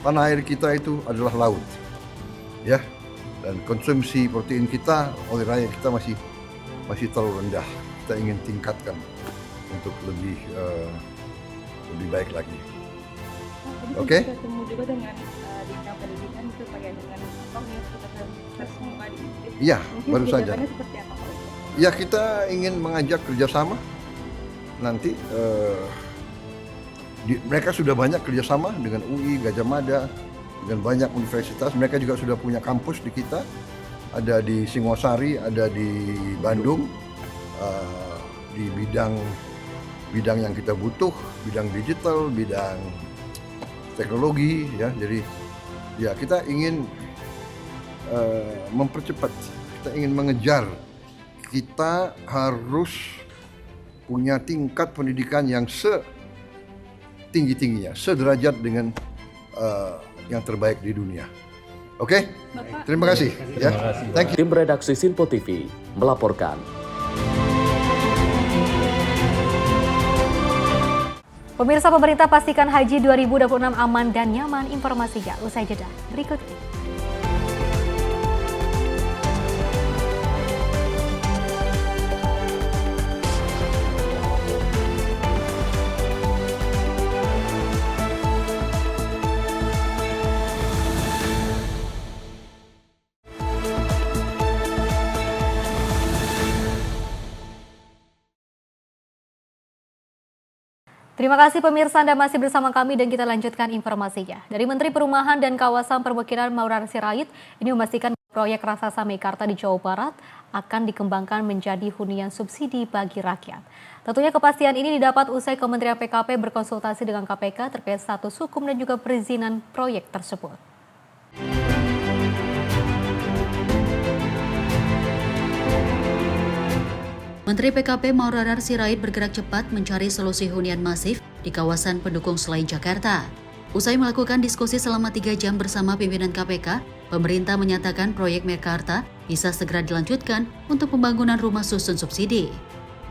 tanah air kita itu adalah laut, ya. Dan konsumsi protein kita oleh rakyat kita masih terlalu rendah. Kita ingin tingkatkan untuk lebih baik lagi. Oke? Ketemu juga dengan Dinas Pendidikan itu terkait dengan tes muka di Inggris. Iya, mungkin baru saja. kegiatannya seperti apa Pak? Ya, kita ingin mengajak kerjasama. Nanti mereka sudah banyak kerjasama dengan UI, Gajah Mada, dengan banyak universitas. Mereka juga sudah punya kampus di kita. Ada di Singosari, ada di Bandung, di bidang yang kita butuh, bidang digital, bidang teknologi, ya. Jadi ya kita ingin mempercepat, kita ingin mengejar, kita harus punya tingkat pendidikan yang setinggi-tingginya, sederajat dengan yang terbaik di dunia. Oke? Terima kasih. Ya. Thank you. Tim redaksi Sinpo TV melaporkan. Pemirsa, pemerintah pastikan haji 2026 aman dan nyaman. Informasinya usai jeda berikut ini. Terima kasih pemirsa, Anda masih bersama kami dan kita lanjutkan informasinya. Dari Menteri Perumahan dan Kawasan Permukiman Maurarar Sirait, ini memastikan proyek raksasa Meikarta di Jawa Barat akan dikembangkan menjadi hunian subsidi bagi rakyat. Tentunya kepastian ini didapat usai Kementerian PKP berkonsultasi dengan KPK terkait status hukum dan juga perizinan proyek tersebut. Menteri PKP Maurarar Sirait bergerak cepat mencari solusi hunian masif di kawasan pendukung selain Jakarta. Usai melakukan diskusi selama 3 jam bersama pimpinan KPK, pemerintah menyatakan proyek Meikarta bisa segera dilanjutkan untuk pembangunan rumah susun subsidi.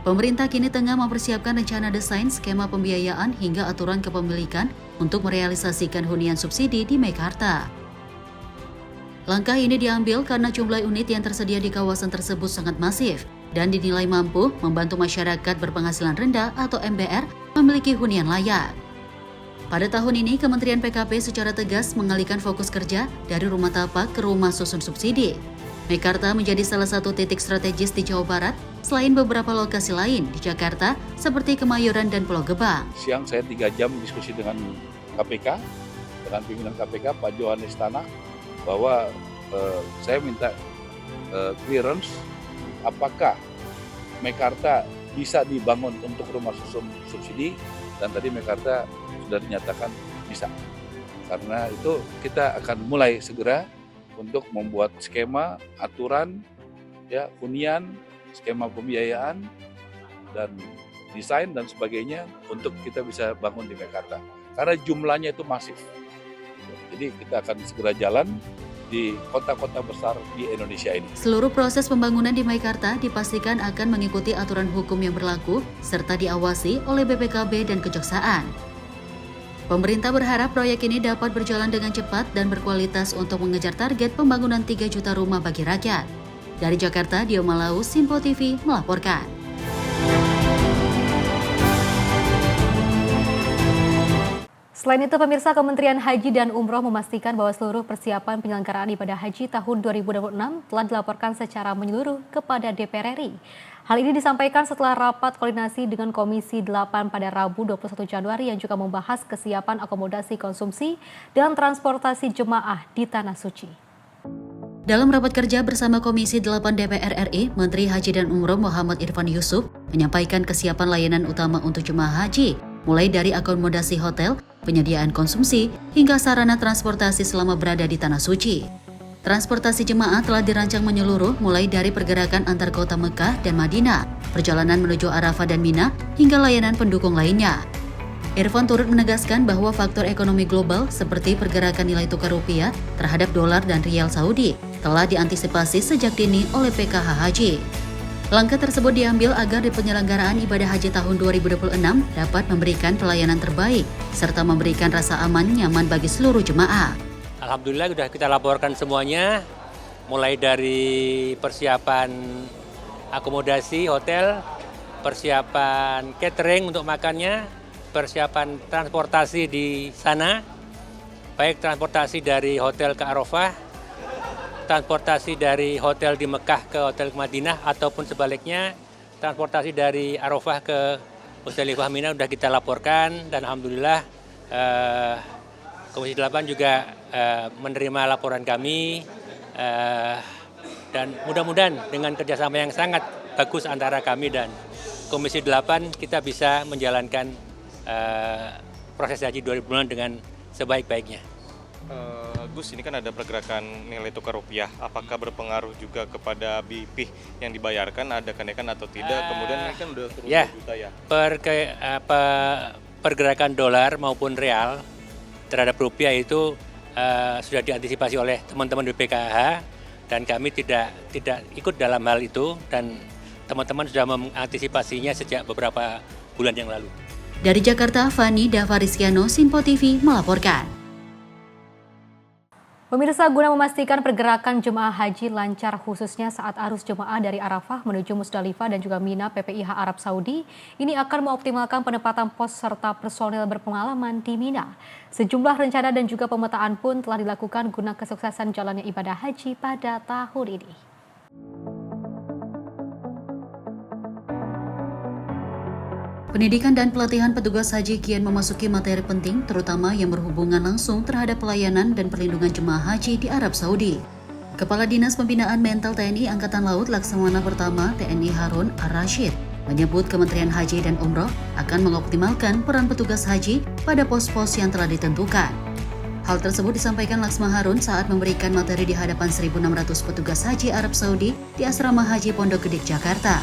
Pemerintah kini tengah mempersiapkan rencana desain, skema pembiayaan hingga aturan kepemilikan untuk merealisasikan hunian subsidi di Meikarta. Langkah ini diambil karena jumlah unit yang tersedia di kawasan tersebut sangat masif dan dinilai mampu membantu masyarakat berpenghasilan rendah atau MBR memiliki hunian layak. Pada tahun ini, Kementerian PKP secara tegas mengalihkan fokus kerja dari rumah tapak ke rumah susun subsidi. Meikarta menjadi salah satu titik strategis di Jawa Barat, selain beberapa lokasi lain di Jakarta seperti Kemayoran dan Pulau Gebang. Siang saya 3 jam diskusi dengan KPK, dengan pimpinan KPK Pak Johannes Tanah, bahwa saya minta clearance apakah Meikarta bisa dibangun untuk rumah susun subsidi, dan tadi Meikarta sudah dinyatakan bisa. Karena itu kita akan mulai segera untuk membuat skema, aturan, ya, hunian, skema pembiayaan, dan desain dan sebagainya untuk kita bisa bangun di Meikarta. Karena jumlahnya itu masif. Jadi kita akan segera jalan di kota-kota besar di Indonesia ini. Seluruh proses pembangunan di Meikarta dipastikan akan mengikuti aturan hukum yang berlaku serta diawasi oleh BPKB dan Kejaksaan. Pemerintah berharap proyek ini dapat berjalan dengan cepat dan berkualitas untuk mengejar target pembangunan 3 juta rumah bagi rakyat. Dari Jakarta, Dio Malau, Sinpo TV melaporkan. Selain itu, pemirsa, Kementerian Haji dan Umroh memastikan bahwa seluruh persiapan penyelenggaraan ibadah haji tahun 2026 telah dilaporkan secara menyeluruh kepada DPR RI. Hal ini disampaikan setelah rapat koordinasi dengan Komisi 8 pada Rabu 21 Januari yang juga membahas kesiapan akomodasi konsumsi dan transportasi jemaah di Tanah Suci. Dalam rapat kerja bersama Komisi 8 DPR RI, Menteri Haji dan Umroh Muhammad Irfan Yusuf menyampaikan kesiapan layanan utama untuk jemaah haji, mulai dari akomodasi hotel, penyediaan konsumsi, hingga sarana transportasi selama berada di Tanah Suci. Transportasi jemaah telah dirancang menyeluruh mulai dari pergerakan antar kota Mekah dan Madinah, perjalanan menuju Arafah dan Mina, hingga layanan pendukung lainnya. Irfan turut menegaskan bahwa faktor ekonomi global seperti pergerakan nilai tukar rupiah terhadap dolar dan rial Saudi telah diantisipasi sejak dini oleh PKH Haji. Langkah tersebut diambil agar di penyelenggaraan ibadah haji tahun 2026 dapat memberikan pelayanan terbaik serta memberikan rasa aman nyaman bagi seluruh jemaah. Alhamdulillah sudah kita laporkan semuanya, mulai dari persiapan akomodasi hotel, persiapan catering untuk makannya, persiapan transportasi di sana, baik transportasi dari hotel ke Arafah, transportasi dari hotel di Mekah ke hotel ke Madinah, ataupun sebaliknya transportasi dari Arafah ke Musdalifah Mina sudah kita laporkan, dan alhamdulillah Komisi 8 juga menerima laporan kami, dan mudah-mudahan dengan kerjasama yang sangat bagus antara kami dan Komisi 8 kita bisa menjalankan proses haji 2026 dengan sebaik-baiknya. Gus, ini kan ada pergerakan nilai tukar rupiah, apakah berpengaruh juga kepada BP yang dibayarkan, ada kenaikan atau tidak? Kemudian ini kan udah turun 2 juta ya. Pergerakan dolar maupun real terhadap rupiah itu sudah diantisipasi oleh teman-teman BPKH, dan kami tidak ikut dalam hal itu, dan teman-teman sudah mengantisipasinya sejak beberapa bulan yang lalu. Dari Jakarta, Fani Davariskiano, Simpo TV melaporkan. Pemirsa, guna memastikan pergerakan jemaah haji lancar khususnya saat arus jemaah dari Arafah menuju Musdalifah dan juga Mina, PPIH Arab Saudi ini akan mengoptimalkan penempatan pos serta personil berpengalaman di Mina. Sejumlah rencana dan juga pemetaan pun telah dilakukan guna kesuksesan jalannya ibadah haji pada tahun ini. Pendidikan dan pelatihan petugas haji kian memasuki materi penting, terutama yang berhubungan langsung terhadap pelayanan dan perlindungan jemaah haji di Arab Saudi. Kepala Dinas Pembinaan Mental TNI Angkatan Laut Laksamana Pertama TNI Harun Ar-Rashid menyebut Kementerian Haji dan Umroh akan mengoptimalkan peran petugas haji pada pos-pos yang telah ditentukan. Hal tersebut disampaikan Laksma Harun saat memberikan materi di hadapan 1.600 petugas haji Arab Saudi di Asrama Haji Pondok Gede, Jakarta.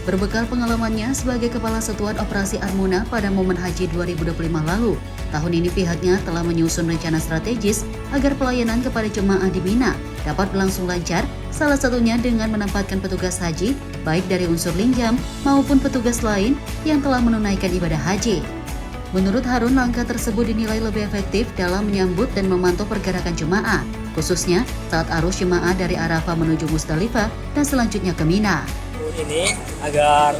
Berbekal pengalamannya sebagai Kepala Satuan Operasi Armuna pada momen Haji 2025 lalu, tahun ini pihaknya telah menyusun rencana strategis agar pelayanan kepada jemaah di Mina dapat berlangsung lancar, salah satunya dengan menempatkan petugas haji, baik dari unsur linjam maupun petugas lain yang telah menunaikan ibadah haji. Menurut Harun, langkah tersebut dinilai lebih efektif dalam menyambut dan memantau pergerakan jemaah, khususnya saat arus jemaah dari Arafah menuju Musdalifah dan selanjutnya ke Mina. Ini agar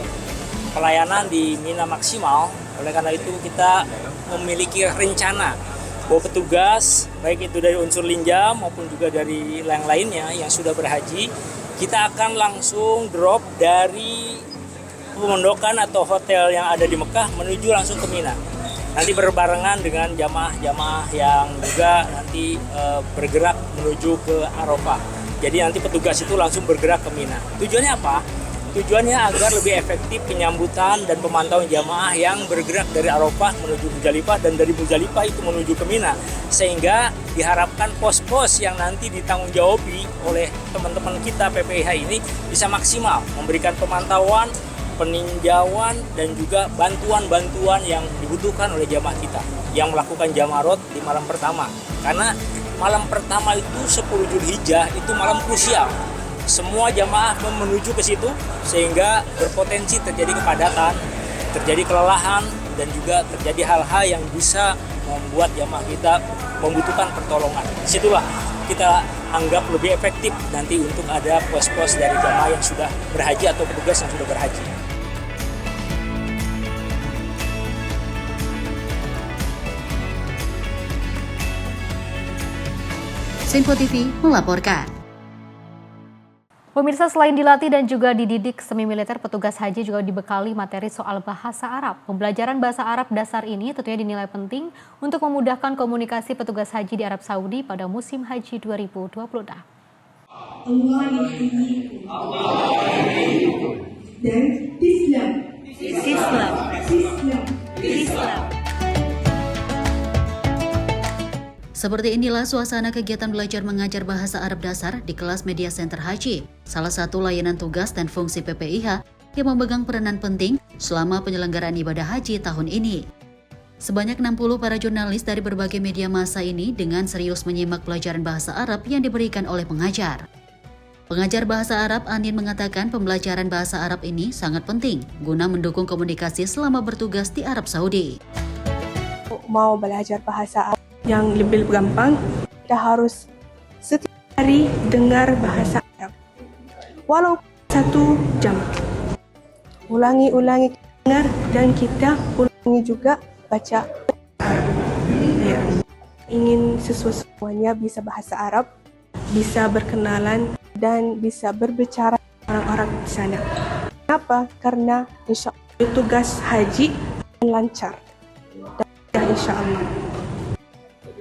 pelayanan di Mina maksimal, oleh karena itu kita memiliki rencana bahwa petugas baik itu dari unsur linjam maupun juga dari yang lainnya yang sudah berhaji, kita akan langsung drop dari pemondokan atau hotel yang ada di Mekah menuju langsung ke Mina. Nanti berbarengan dengan jamaah-jamaah yang juga nanti bergerak menuju ke Arafah. Jadi nanti petugas itu langsung bergerak ke Mina. Tujuannya apa? Tujuannya agar lebih efektif penyambutan dan pemantauan jamaah yang bergerak dari Arafah menuju Musdalifah dan dari Musdalifah itu menuju ke Mina. Sehingga diharapkan pos-pos yang nanti ditanggung-jawabi oleh teman-teman kita PPIH ini bisa maksimal memberikan pemantauan, peninjauan dan juga bantuan-bantuan yang dibutuhkan oleh jamaah kita yang melakukan jamarot di malam pertama. Karena malam pertama itu 10 Zulhijjah itu malam krusial. Semua jamaah menuju ke situ sehingga berpotensi terjadi kepadatan, terjadi kelelahan dan juga terjadi hal-hal yang bisa membuat jamaah kita membutuhkan pertolongan. Disitulah kita anggap lebih efektif nanti untuk ada pos-pos dari jamaah yang sudah berhaji atau petugas yang sudah berhaji. Simpo TV melaporkan. Pemirsa, selain dilatih dan juga dididik semi militer, petugas haji juga dibekali materi soal bahasa Arab. Pembelajaran bahasa Arab dasar ini tentunya dinilai penting untuk memudahkan komunikasi petugas haji di Arab Saudi pada musim haji 2026. Dan Islam. Seperti inilah suasana kegiatan belajar mengajar bahasa Arab dasar di kelas Media Center Haji, salah satu layanan tugas dan fungsi PPIH yang memegang peranan penting selama penyelenggaraan ibadah haji tahun ini. Sebanyak 60 para jurnalis dari berbagai media massa ini dengan serius menyimak pelajaran bahasa Arab yang diberikan oleh pengajar. Pengajar bahasa Arab Anin mengatakan pembelajaran bahasa Arab ini sangat penting guna mendukung komunikasi selama bertugas di Arab Saudi. Mau belajar bahasa Arab yang lebih gampang, kita harus setiap hari dengar bahasa Arab. Walau 1 jam. Ulangi dengar dan kita ulangi juga baca Arab. Ya. Ingin semuanya bisa bahasa Arab, bisa berkenalan dan bisa berbicara orang-orang di sana. Kenapa? Karena insya Allah tugas haji akan lancar. Dan insya Allah.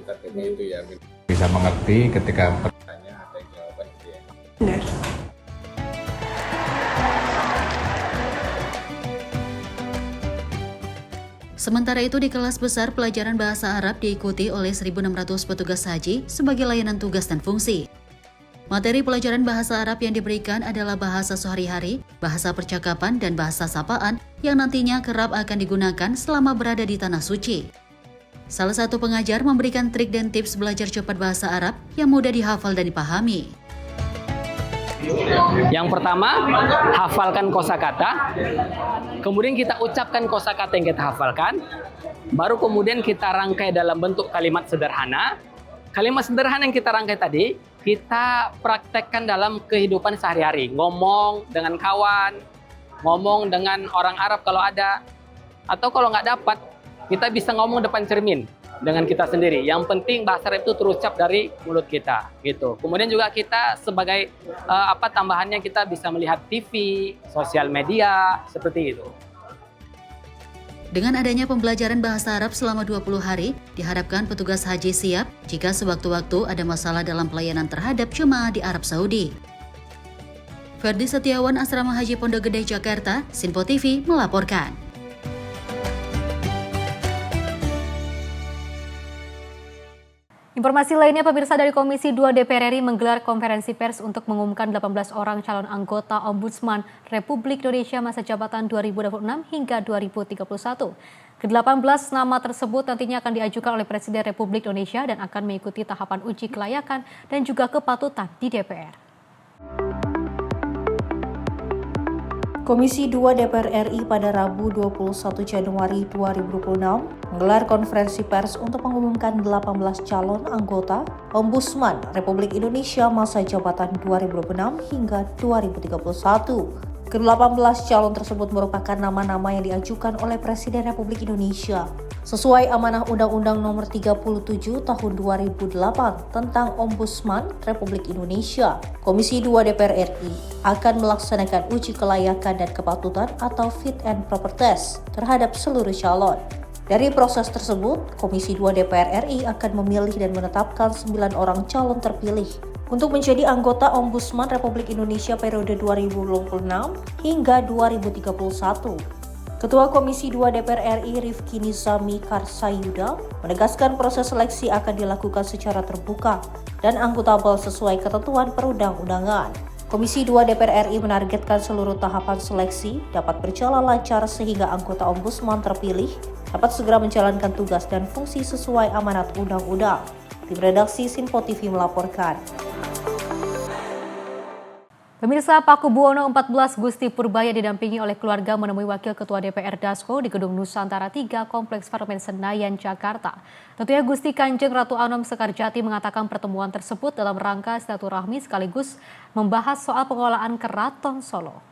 Targetnya itu ya bisa mengerti ketika bertanya ada jawaban gitu ya. Benar. Sementara itu di kelas besar pelajaran bahasa Arab diikuti oleh 1.600 petugas haji sebagai layanan tugas dan fungsi. Materi pelajaran bahasa Arab yang diberikan adalah bahasa sehari-hari, bahasa percakapan, dan bahasa sapaan yang nantinya kerap akan digunakan selama berada di Tanah Suci. Salah satu pengajar memberikan trik dan tips belajar cepat bahasa Arab yang mudah dihafal dan dipahami. Yang pertama, hafalkan kosakata. Kemudian kita ucapkan kosakata yang kita hafalkan. Baru kemudian kita rangkai dalam bentuk kalimat sederhana. Kalimat sederhana yang kita rangkai tadi, kita praktekkan dalam kehidupan sehari-hari. Ngomong dengan kawan, ngomong dengan orang Arab kalau ada. Atau kalau nggak dapat, kita bisa ngomong depan cermin dengan kita sendiri. Yang penting bahasa Arab itu terucap dari mulut kita, gitu. Kemudian juga kita sebagai tambahannya kita bisa melihat TV, sosial media, seperti itu. Dengan adanya pembelajaran bahasa Arab selama 20 hari, diharapkan petugas haji siap jika sewaktu-waktu ada masalah dalam pelayanan terhadap jemaah di Arab Saudi. Ferdi Setiawan, Asrama Haji Pondok Gede, Jakarta, Sinpo TV melaporkan. Informasi lainnya, pemirsa, dari Komisi 2 DPR RI menggelar konferensi pers untuk mengumumkan 18 orang calon anggota Ombudsman Republik Indonesia masa jabatan 2026 hingga 2031. Ke-18 nama tersebut nantinya akan diajukan oleh Presiden Republik Indonesia dan akan mengikuti tahapan uji kelayakan dan juga kepatutan di DPR. Komisi 2 DPR RI pada Rabu 21 Januari 2026 menggelar konferensi pers untuk mengumumkan 18 calon anggota Ombudsman Republik Indonesia masa jabatan 2026 hingga 2031. Ke-18 calon tersebut merupakan nama-nama yang diajukan oleh Presiden Republik Indonesia sesuai amanah Undang-Undang Nomor 37 Tahun 2008 tentang Ombudsman Republik Indonesia. Komisi 2 DPR RI akan melaksanakan uji kelayakan dan kepatutan atau fit and proper test terhadap seluruh calon. Dari proses tersebut, Komisi 2 DPR RI akan memilih dan menetapkan 9 orang calon terpilih untuk menjadi anggota Ombudsman Republik Indonesia periode 2026 hingga 2031. Ketua Komisi 2 DPR RI Rifki Nizami Karsayuda menegaskan proses seleksi akan dilakukan secara terbuka dan akuntabel sesuai ketentuan perundang-undangan. Komisi 2 DPR RI menargetkan seluruh tahapan seleksi dapat berjalan lancar sehingga anggota Ombudsman terpilih dapat segera menjalankan tugas dan fungsi sesuai amanat undang-undang. Tim redaksi Sinpo TV melaporkan. Pemirsa, Paku Buwono 14 Gusti Purbaya didampingi oleh keluarga menemui Wakil Ketua DPR Dasko di Gedung Nusantara 3 Kompleks Parlemen Senayan, Jakarta. Tentunya Gusti Kanjeng Ratu Anom Sekarjati mengatakan pertemuan tersebut dalam rangka silaturahmi sekaligus membahas soal pengelolaan Keraton Solo.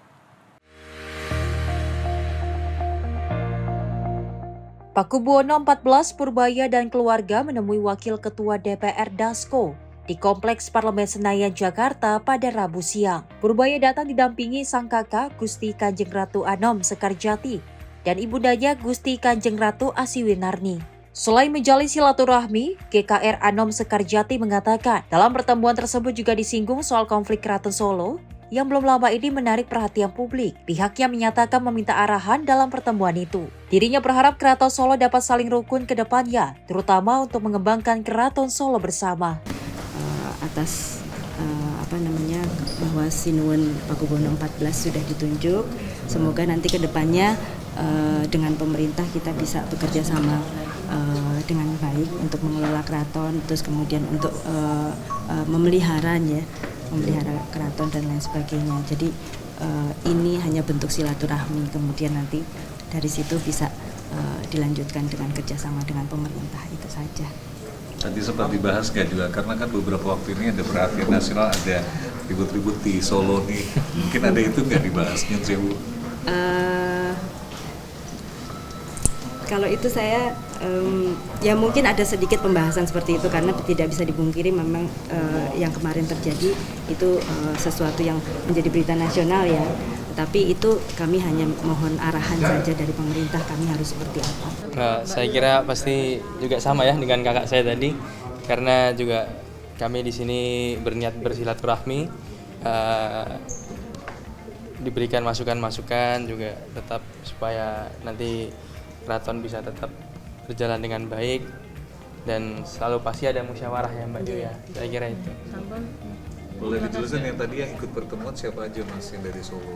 Paku Buwono 14 Purbaya dan keluarga menemui Wakil Ketua DPR Dasko di Kompleks Parlemen Senayan, Jakarta pada Rabu siang. Purbaya datang didampingi sang kakak Gusti Kanjeng Ratu Anom Sekarjati dan ibundanya Gusti Kanjeng Ratu Asiwinarni. Selain menjalin silaturahmi, GKR Anom Sekarjati mengatakan dalam pertemuan tersebut juga disinggung soal konflik Keraton Solo yang belum lama ini menarik perhatian publik. Pihaknya menyatakan meminta arahan dalam pertemuan itu. Dirinya berharap Keraton Solo dapat saling rukun ke depannya, terutama untuk mengembangkan Keraton Solo bersama. Atas bahwa Sinuwun Paku Buwono 14 sudah ditunjuk. Semoga nanti ke depannya dengan pemerintah kita bisa bekerja sama dengan baik untuk mengelola keraton, terus kemudian untuk memeliharanya memelihara keraton dan lain sebagainya. Jadi ini hanya bentuk silaturahmi, kemudian nanti dari situ bisa dilanjutkan dengan kerjasama dengan pemerintah, itu saja. Tadi sempat dibahas nggak juga, karena kan beberapa waktu ini ada perhatian nasional, ada ribut-ribut di Solo nih, mungkin ada itu nggak dibahasnya, Bu? Kalau itu saya ya mungkin ada sedikit pembahasan seperti itu, karena tidak bisa dipungkiri memang yang kemarin terjadi itu sesuatu yang menjadi berita nasional ya. Tetapi itu kami hanya mohon arahan saja dari pemerintah, kami harus seperti apa. Nah, saya kira pasti juga sama ya dengan kakak saya tadi, karena juga kami di sini berniat bersilaturahmi, diberikan masukan-masukan juga tetap supaya nanti keraton bisa tetap berjalan dengan baik dan selalu pasti ada musyawarah ya Mbak Ju ya. Saya kira itu. Boleh dijelaskan yang tadi yang ikut pertemuan siapa aja Mas yang dari Solo?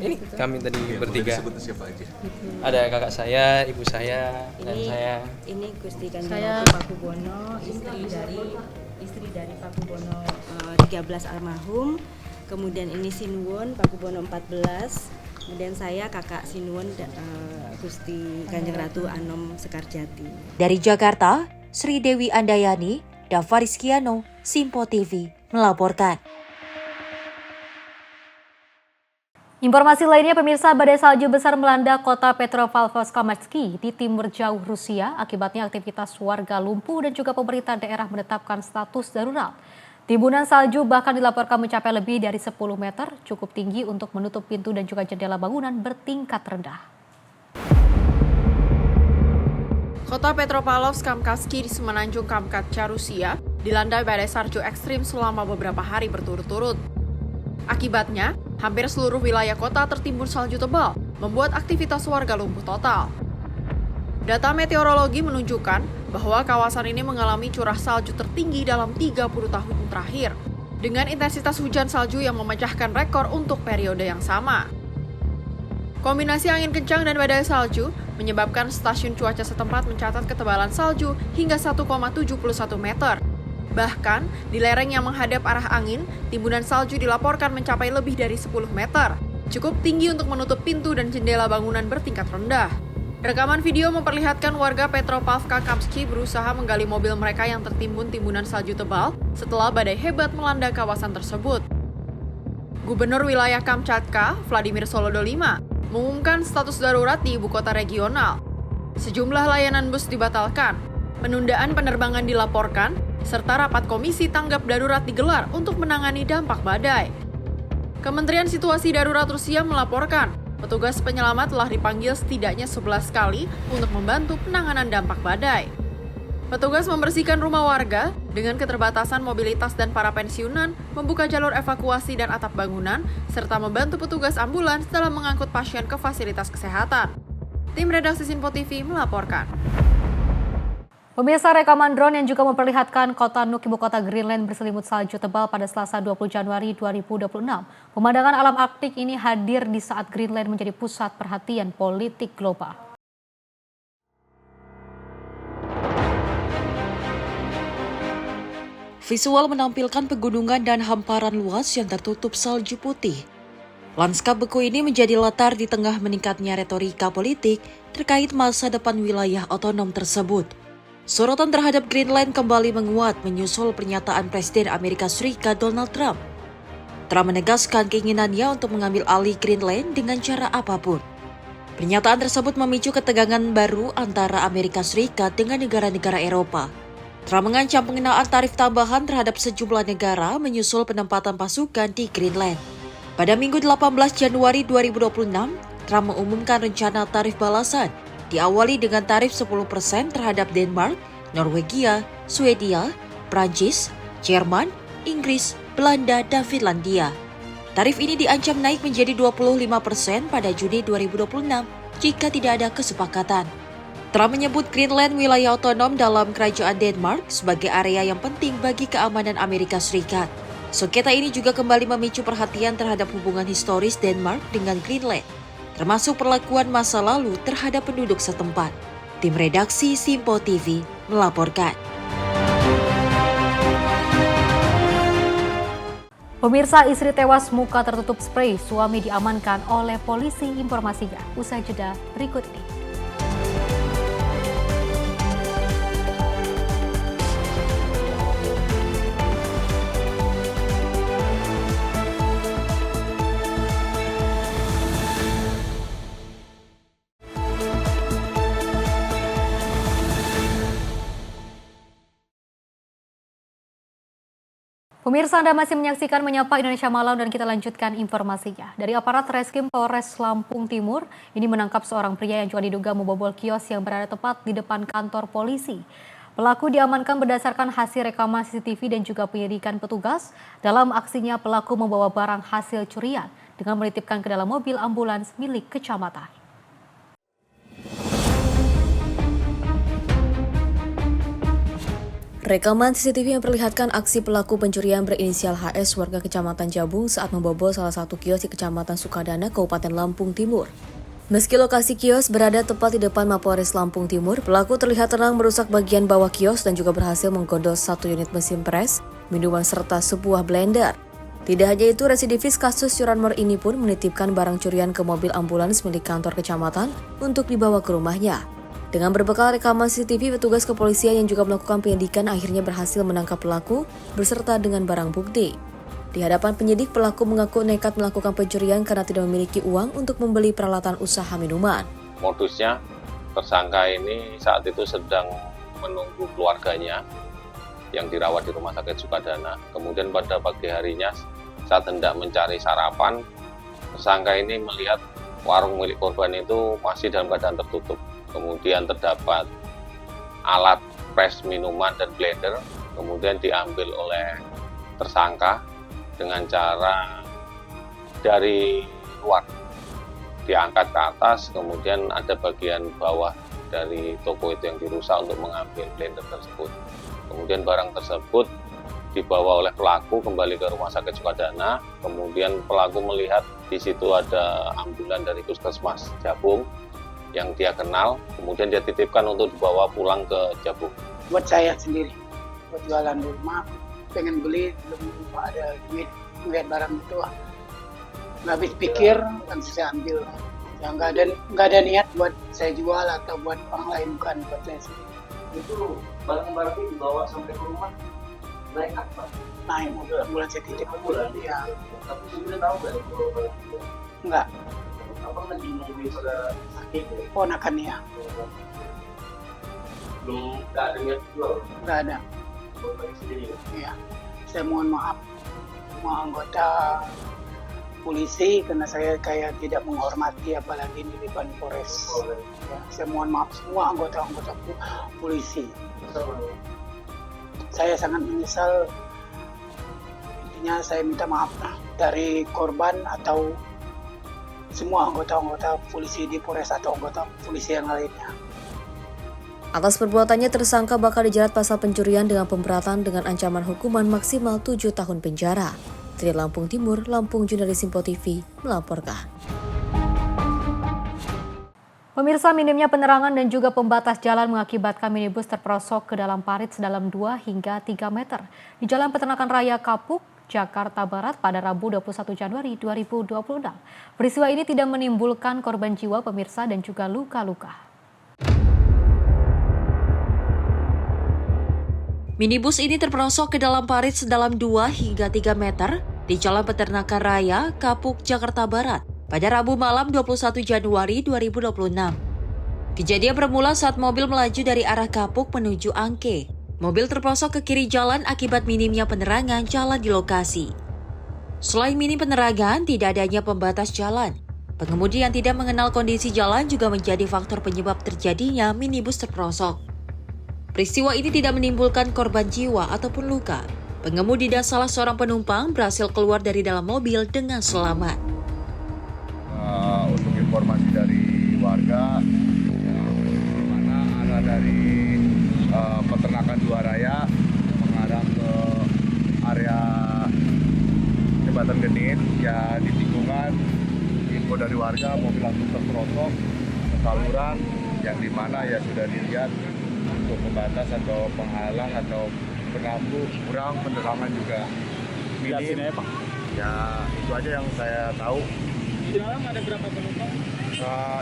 Ini kami tadi bertiga. Boleh disebut siapa aja? Ada kakak saya, ibu saya, dan saya. Ini Gusti Kanjeng Ratu Pakubono, istri dari Pakubono 13 almarhum. Kemudian ini Sinuwun Pakubono 14. Kemudian saya kakak Sinuwun Gusti Kanjeng Ratu Anom Sekarjati. Dari Jakarta, Sri Dewi Andayani, Dava Rizkiano, Simpo TV melaporkan. Informasi lainnya, pemirsa, badai salju besar melanda kota Petropavlovsk-Kamensky di timur jauh Rusia. Akibatnya aktivitas warga lumpuh dan juga pemerintah daerah menetapkan status darurat. Timbunan salju bahkan dilaporkan mencapai lebih dari 10 meter, cukup tinggi untuk menutup pintu dan juga jendela bangunan bertingkat rendah. Kota Petropavlovsk-Kamensky di semenanjung Kamchatka, Rusia, dilanda badai salju ekstrim selama beberapa hari berturut-turut. Akibatnya, hampir seluruh wilayah kota tertimbun salju tebal, membuat aktivitas warga lumpuh total. Data meteorologi menunjukkan bahwa kawasan ini mengalami curah salju tertinggi dalam 30 tahun terakhir, dengan intensitas hujan salju yang memecahkan rekor untuk periode yang sama. Kombinasi angin kencang dan badai salju menyebabkan stasiun cuaca setempat mencatat ketebalan salju hingga 1,71 meter. Bahkan, di lereng yang menghadap arah angin, timbunan salju dilaporkan mencapai lebih dari 10 meter. Cukup tinggi untuk menutup pintu dan jendela bangunan bertingkat rendah. Rekaman video memperlihatkan warga Petropavlovsk-Kamensky berusaha menggali mobil mereka yang tertimbun timbunan salju tebal setelah badai hebat melanda kawasan tersebut. Gubernur wilayah Kamchatka, Vladimir Solodolima, mengumumkan status darurat di ibu kota regional. Sejumlah layanan bus dibatalkan, penundaan penerbangan dilaporkan, serta rapat komisi tanggap darurat digelar untuk menangani dampak badai. Kementerian Situasi Darurat Rusia melaporkan, petugas penyelamat telah dipanggil setidaknya 11 kali untuk membantu penanganan dampak badai. Petugas membersihkan rumah warga dengan keterbatasan mobilitas dan para pensiunan, membuka jalur evakuasi dan atap bangunan, serta membantu petugas ambulans dalam mengangkut pasien ke fasilitas kesehatan. Tim redaksi Simpo TV melaporkan. Pemirsa, rekaman drone yang juga memperlihatkan kota Nuuk, ibu kota Greenland, berselimut salju tebal pada Selasa 20 Januari 2026. Pemandangan alam Arktik ini hadir di saat Greenland menjadi pusat perhatian politik global. Visual menampilkan pegunungan dan hamparan luas yang tertutup salju putih. Lanskap beku ini menjadi latar di tengah meningkatnya retorika politik terkait masa depan wilayah otonom tersebut. Sorotan terhadap Greenland kembali menguat menyusul pernyataan Presiden Amerika Serikat Donald Trump. Trump menegaskan keinginannya untuk mengambil alih Greenland dengan cara apapun. Pernyataan tersebut memicu ketegangan baru antara Amerika Serikat dengan negara-negara Eropa. Trump mengancam pengenaan tarif tambahan terhadap sejumlah negara menyusul penempatan pasukan di Greenland. Pada Minggu 18 Januari 2026, Trump mengumumkan rencana tarif balasan, diawali dengan tarif 10% terhadap Denmark, Norwegia, Swedia, Prancis, Jerman, Inggris, Belanda, dan Finlandia. Tarif ini diancam naik menjadi 25% pada Juni 2026 jika tidak ada kesepakatan. Trump menyebut Greenland wilayah otonom dalam kerajaan Denmark sebagai area yang penting bagi keamanan Amerika Serikat. Sengketa ini juga kembali memicu perhatian terhadap hubungan historis Denmark dengan Greenland, termasuk perlakuan masa lalu terhadap penduduk setempat. Tim redaksi Simpo TV melaporkan. Pemirsa, istri tewas muka tertutup spray, suami diamankan oleh polisi. Informasinya usai jeda berikut ini. Pemirsa, Anda masih menyaksikan Menyapa Indonesia Malam dan kita lanjutkan informasinya. Dari aparat Reskrim Polres Lampung Timur, ini menangkap seorang pria yang juga diduga membobol kios yang berada tepat di depan kantor polisi. Pelaku diamankan berdasarkan hasil rekaman CCTV dan juga penyidikan petugas. Dalam aksinya, pelaku membawa barang hasil curian dengan menitipkan ke dalam mobil ambulans milik kecamatan. Rekaman CCTV memperlihatkan aksi pelaku pencurian berinisial HS warga Kecamatan Jabung saat membobol salah satu kios di Kecamatan Sukadana, Kabupaten Lampung Timur. Meski lokasi kios berada tepat di depan Mapolres Lampung Timur, pelaku terlihat tenang merusak bagian bawah kios dan juga berhasil menggondol 1 unit mesin pres, minuman serta sebuah blender. Tidak hanya itu, residivis kasus curanmor ini pun menitipkan barang curian ke mobil ambulans milik kantor kecamatan untuk dibawa ke rumahnya. Dengan berbekal rekaman CCTV, petugas kepolisian yang juga melakukan penyidikan akhirnya berhasil menangkap pelaku beserta dengan barang bukti. Di hadapan penyidik, pelaku mengaku nekat melakukan pencurian karena tidak memiliki uang untuk membeli peralatan usaha minuman. Modusnya, tersangka ini saat itu sedang menunggu keluarganya yang dirawat di Rumah Sakit Sukadana. Kemudian pada pagi harinya, saat hendak mencari sarapan, tersangka ini melihat warung milik korban itu masih dalam keadaan tertutup. Kemudian terdapat alat pres minuman dan blender, kemudian diambil oleh tersangka dengan cara dari luar diangkat ke atas, kemudian ada bagian bawah dari toko itu yang dirusak untuk mengambil blender tersebut. Kemudian barang tersebut dibawa oleh pelaku kembali ke Rumah Sakit Sukadana, kemudian pelaku melihat di situ ada ambulan dari Puskesmas Jabung yang dia kenal, kemudian dia titipkan untuk dibawa pulang ke Jabung. Buat saya sendiri, buat jualan di rumah, pengen beli, belum ada duit, melihat barang itu, nggak habis pikir, kan saya ambil. Ya, nggak ada niat buat saya jual atau buat orang lain, bukan buat saya sendiri. Itu barang-barang itu dibawa sampai ke rumah, naik apa? Naik mobil ambulans saya titip. Ya. Tapi sudah tahu nggak kalau barang itu? Enggak. Apa lagi mobil pada sakit ya? Ponakan ya. Belum, nggak ada niat jual? Nggak ada. Buat bagi sendiri ya? Iya. Saya mohon maaf semua anggota polisi karena saya kayak tidak menghormati apalagi di depan Polres. Ya, saya mohon maaf semua anggota polisi. Saya sangat menyesal. Intinya saya minta maaf dari korban atau semua anggota polisi di Polres atau anggota polisi yang lainnya. Atas perbuatannya, tersangka bakal dijerat pasal pencurian dengan pemberatan dengan ancaman hukuman maksimal 7 tahun penjara. Dari Lampung Timur, Lampung, jurnalis Simpo TV melaporkan. Pemirsa, minimnya penerangan dan juga pembatas jalan mengakibatkan minibus terperosok ke dalam parit sedalam 2 hingga 3 meter di Jalan Peternakan Raya Kapuk, Jakarta Barat pada Rabu 21 Januari 2026. Peristiwa ini tidak menimbulkan korban jiwa, pemirsa, dan juga luka-luka. Minibus ini terperosok ke dalam parit sedalam 2 hingga 3 meter di Jalan Peternakan Raya, Kapuk, Jakarta Barat pada Rabu malam 21 Januari 2026. Kejadian bermula saat mobil melaju dari arah Kapuk menuju Angke. Mobil terperosok ke kiri jalan akibat minimnya penerangan jalan di lokasi. Selain minim penerangan, tidak adanya pembatas jalan. Pengemudi yang tidak mengenal kondisi jalan juga menjadi faktor penyebab terjadinya minibus terperosok. Peristiwa ini tidak menimbulkan korban jiwa ataupun luka. Pengemudi dan salah seorang penumpang berhasil keluar dari dalam mobil dengan selamat. Untuk informasi dari warga, di mana arah dari Peternakan 2 Raya mengarah ke area Jembatan Genit, ya di tikungan info dari warga mobil langsung terperosok ke saluran yang dimana ya sudah dilihat untuk pembatas atau penghalang atau penampu kurang, penerangan juga minim. Ya itu aja yang saya tahu. Di dalam ada berapa penumpang?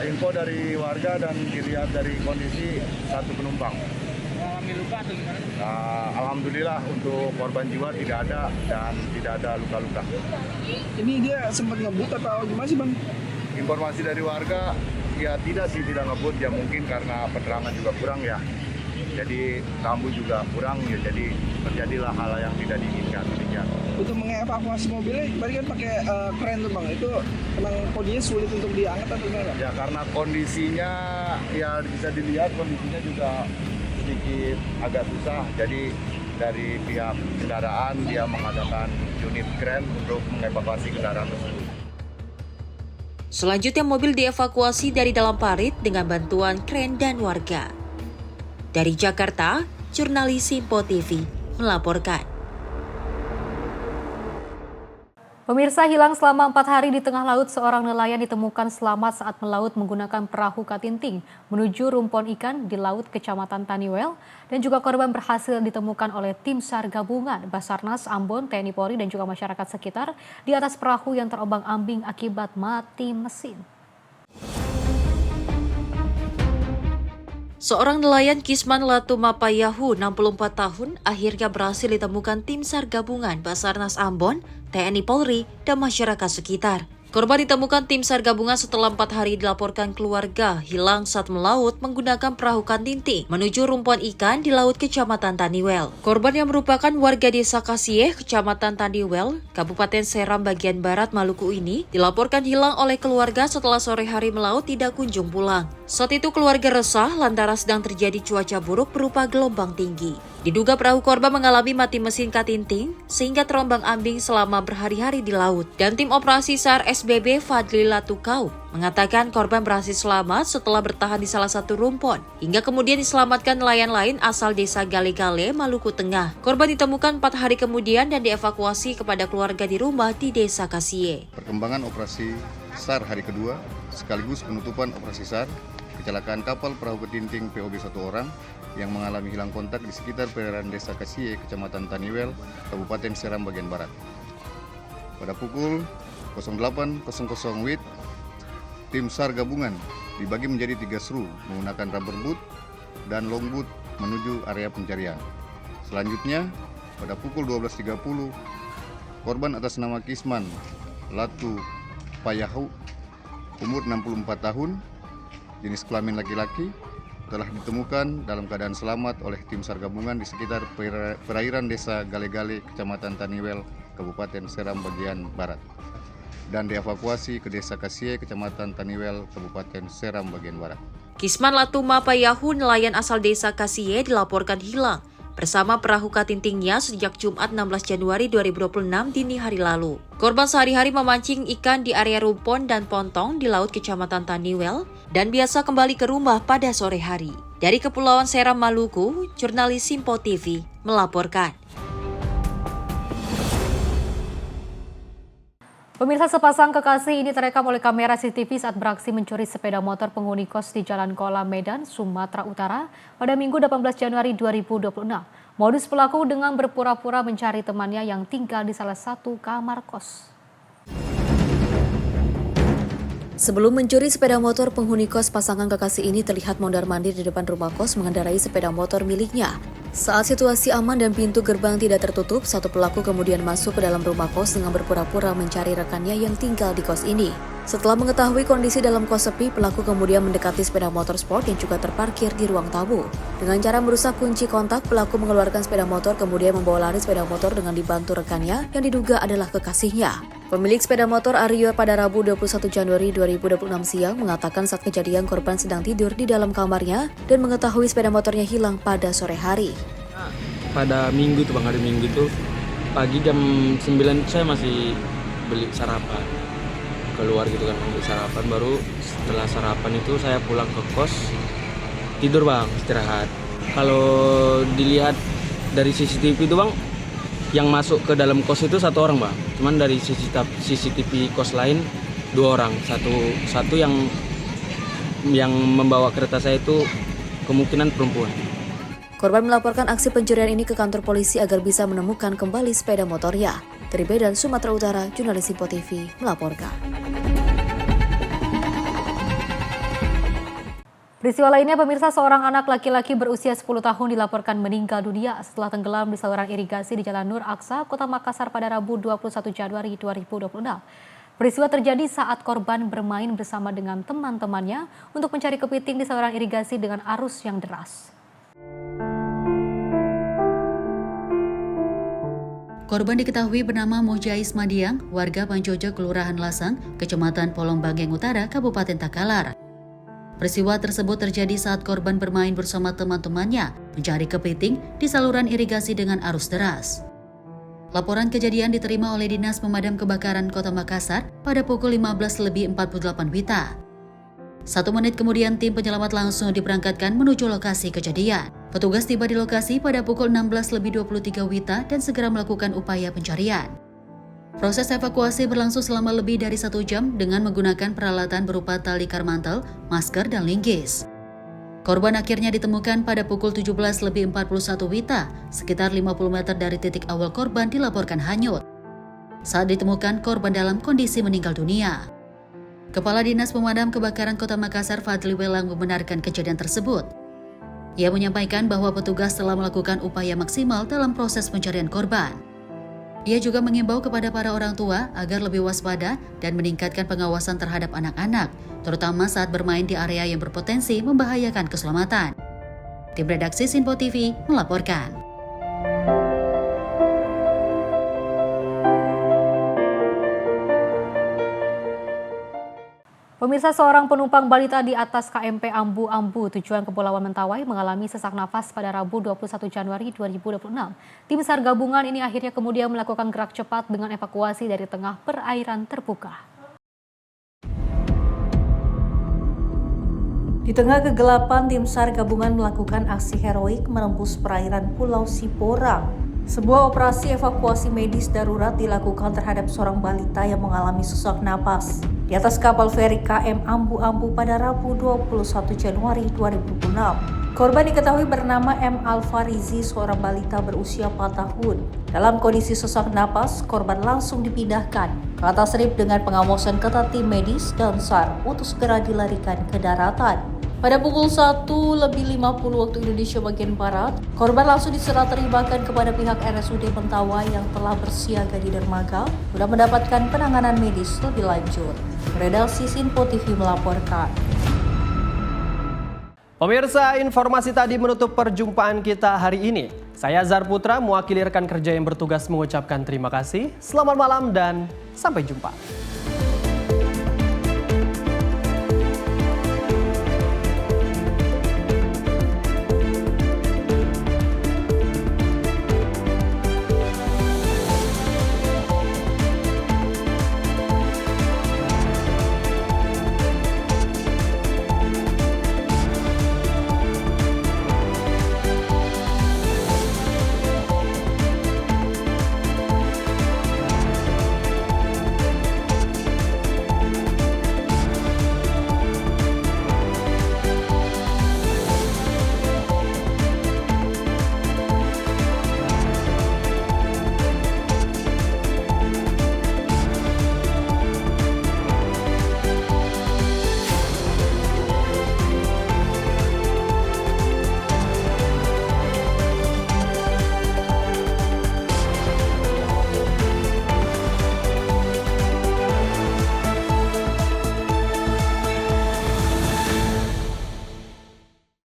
Info dari warga dan dilihat dari kondisi 1 penumpang. Mengalami luka atau gimana? Alhamdulillah untuk korban jiwa tidak ada dan tidak ada luka-luka. Ini dia sempat ngebut atau gimana sih Bang? Informasi dari warga ya tidak ngebut ya, mungkin karena penerangan juga kurang ya. Jadi lampu juga kurang ya, jadi terjadilah hal yang tidak diinginkan. Untuk mengevakuasi mobilnya, tadi kan pakai kren tuh Bang, itu memang kondisinya sulit untuk diangkat atau gimana? Ya karena kondisinya ya bisa dilihat kondisinya juga sedikit agak susah, jadi dari pihak kendaraan dia mengadakan unit kren untuk mengevakuasi kendaraan tersebut. Selanjutnya mobil dievakuasi dari dalam parit dengan bantuan kren dan warga. Dari Jakarta, jurnalis Simpo TV melaporkan. Pemirsa, hilang selama 4 hari di tengah laut, seorang nelayan ditemukan selamat saat melaut menggunakan perahu katinting menuju rumpon ikan di laut Kecamatan Taniwel, dan juga korban berhasil ditemukan oleh tim SAR gabungan Basarnas, Ambon, TNI Polri dan juga masyarakat sekitar di atas perahu yang terombang-ambing akibat mati mesin. Seorang nelayan Kisman Latumapayahu, 64 tahun, akhirnya berhasil ditemukan tim SAR gabungan Basarnas Ambon, TNI Polri, dan masyarakat sekitar. Korban ditemukan tim SAR gabungan setelah 4 hari dilaporkan keluarga hilang saat melaut menggunakan perahu katinting menuju rumpon ikan di laut Kecamatan Taniwel. Korban yang merupakan warga desa Kasieh, Kecamatan Taniwel, Kabupaten Seram bagian barat Maluku ini dilaporkan hilang oleh keluarga setelah sore hari melaut tidak kunjung pulang. Saat itu keluarga resah lantaran sedang terjadi cuaca buruk berupa gelombang tinggi. Diduga perahu korban mengalami mati mesin katinting sehingga terombang-ambing selama berhari-hari di laut. Dan tim operasi SAR SBB Fadli Latukau mengatakan korban berhasil selamat setelah bertahan di salah satu rumpon, hingga kemudian diselamatkan nelayan lain asal desa Gale-Gale, Maluku Tengah. Korban ditemukan 4 hari kemudian dan dievakuasi kepada keluarga di rumah di desa Kasie. Perkembangan operasi SAR hari kedua sekaligus penutupan operasi SAR kecelakaan kapal perahu ketinting POB 1 orang yang mengalami hilang kontak di sekitar perairan desa Kasie, Kecamatan Taniwel, Kabupaten Seram bagian barat. Pada pukul 08.00 WIB, tim SAR gabungan dibagi menjadi 3 seru menggunakan rubber boat dan long boat menuju area pencarian. Selanjutnya, pada pukul 12.30, korban atas nama Kisman Latupayahu, umur 64 tahun, jenis kelamin laki-laki, telah ditemukan dalam keadaan selamat oleh tim SAR gabungan di sekitar perairan desa Gale-Gale, Kecamatan Taniwel, Kabupaten Seram bagian barat, dan dievakuasi ke desa Kasie, Kecamatan Taniwel, Kabupaten Seram bagian barat. Kisman Latumapayahu, nelayan asal desa Kasie, dilaporkan hilang bersama perahu katintingnya sejak Jumat 16 Januari 2026 dini hari lalu. Korban sehari-hari memancing ikan di area rumpon dan pontong di laut Kecamatan Taniwel dan biasa kembali ke rumah pada sore hari. Dari Kepulauan Seram, Maluku, jurnalis Simpo TV melaporkan. Pemirsa, sepasang kekasih ini terekam oleh kamera CCTV saat beraksi mencuri sepeda motor penghuni kos di Jalan Kolam, Medan, Sumatera Utara pada Minggu 18 Januari 2026. Modus pelaku dengan berpura-pura mencari temannya yang tinggal di salah satu kamar kos. Sebelum mencuri sepeda motor, penghuni kos pasangan kekasih ini terlihat mondar-mandir di depan rumah kos mengendarai sepeda motor miliknya. Saat situasi aman dan pintu gerbang tidak tertutup, satu pelaku kemudian masuk ke dalam rumah kos dengan berpura-pura mencari rekannya yang tinggal di kos ini. Setelah mengetahui kondisi dalam kos sepi, pelaku kemudian mendekati sepeda motor sport yang juga terparkir di ruang tamu. Dengan cara merusak kunci kontak, pelaku mengeluarkan sepeda motor kemudian membawa lari sepeda motor dengan dibantu rekannya yang diduga adalah kekasihnya. Pemilik sepeda motor Aryo pada Rabu 21 Januari 2026 siang mengatakan saat kejadian korban sedang tidur di dalam kamarnya dan mengetahui sepeda motornya hilang pada sore hari. Pada Minggu tuh Bang, hari Minggu tuh pagi jam 9 saya masih beli sarapan. Keluar gitu kan beli sarapan, baru setelah sarapan itu saya pulang ke kos, tidur Bang, istirahat. Kalau dilihat dari CCTV itu Bang, yang masuk ke dalam kos itu 1 orang Bang, cuman dari CCTV kos lain 2 orang, satu yang membawa kereta saya itu kemungkinan perempuan. Korban melaporkan aksi pencurian ini ke kantor polisi agar bisa menemukan kembali sepeda motornya. Dari Medan, Sumatera Utara, jurnalis Simpo TV melaporkan. Peristiwa lainnya, pemirsa, seorang anak laki-laki berusia 10 tahun dilaporkan meninggal dunia setelah tenggelam di saluran irigasi di Jalan Nur Aksa, Kota Makassar pada Rabu 21 Januari 2026. Peristiwa terjadi saat korban bermain bersama dengan teman-temannya untuk mencari kepiting di saluran irigasi dengan arus yang deras. Korban diketahui bernama Mujais Madiang, warga Panjojo, Kelurahan Lasang, Kecamatan Polong Bangeng Utara, Kabupaten Takalar. Peristiwa tersebut terjadi saat korban bermain bersama teman-temannya mencari kepiting di saluran irigasi dengan arus deras. Laporan kejadian diterima oleh Dinas Pemadam Kebakaran Kota Makassar pada pukul 15.48 WITA. 1 menit kemudian tim penyelamat langsung diberangkatkan menuju lokasi kejadian. Petugas tiba di lokasi pada pukul 16.23 WITA dan segera melakukan upaya pencarian. Proses evakuasi berlangsung selama lebih dari 1 jam dengan menggunakan peralatan berupa tali karmantel, masker, dan linggis. Korban akhirnya ditemukan pada pukul 17.41 WITA, sekitar 50 meter dari titik awal korban dilaporkan hanyut. Saat ditemukan, korban dalam kondisi meninggal dunia. Kepala Dinas Pemadam Kebakaran Kota Makassar, Fadli Welang, membenarkan kejadian tersebut. Ia menyampaikan bahwa petugas telah melakukan upaya maksimal dalam proses pencarian korban. Ia juga mengimbau kepada para orang tua agar lebih waspada dan meningkatkan pengawasan terhadap anak-anak, terutama saat bermain di area yang berpotensi membahayakan keselamatan. Tim redaksi Simpo TV melaporkan. Pemirsa, seorang penumpang balita di atas KMP Ambu-Ambu tujuan Kepulauan Mentawai mengalami sesak nafas pada Rabu 21 Januari 2026. Tim SAR gabungan ini akhirnya kemudian melakukan gerak cepat dengan evakuasi dari tengah perairan terbuka. Di tengah kegelapan, tim SAR gabungan melakukan aksi heroik menembus perairan Pulau Siporang. Sebuah operasi evakuasi medis darurat dilakukan terhadap seorang balita yang mengalami sesak napas di atas kapal feri KM Ambu-Ambu pada Rabu 21 Januari 2026. Korban diketahui bernama M. Alfarizi, seorang balita berusia 4 tahun. Dalam kondisi sesak napas, korban langsung dipindahkan ke atas rip dengan pengawasan ketat tim medis dan SAR untuk segera dilarikan ke daratan. Pada pukul 1:50 waktu Indonesia bagian Barat, korban langsung diserah terimakan kepada pihak RSUD Mentawai yang telah bersiaga di dermaga guna mendapatkan penanganan medis lebih lanjut. Redaksi Simpo TV melaporkan. Pemirsa, informasi tadi menutup perjumpaan kita hari ini. Saya Zar Putra, mewakili rekan kerja yang bertugas mengucapkan terima kasih. Selamat malam dan sampai jumpa.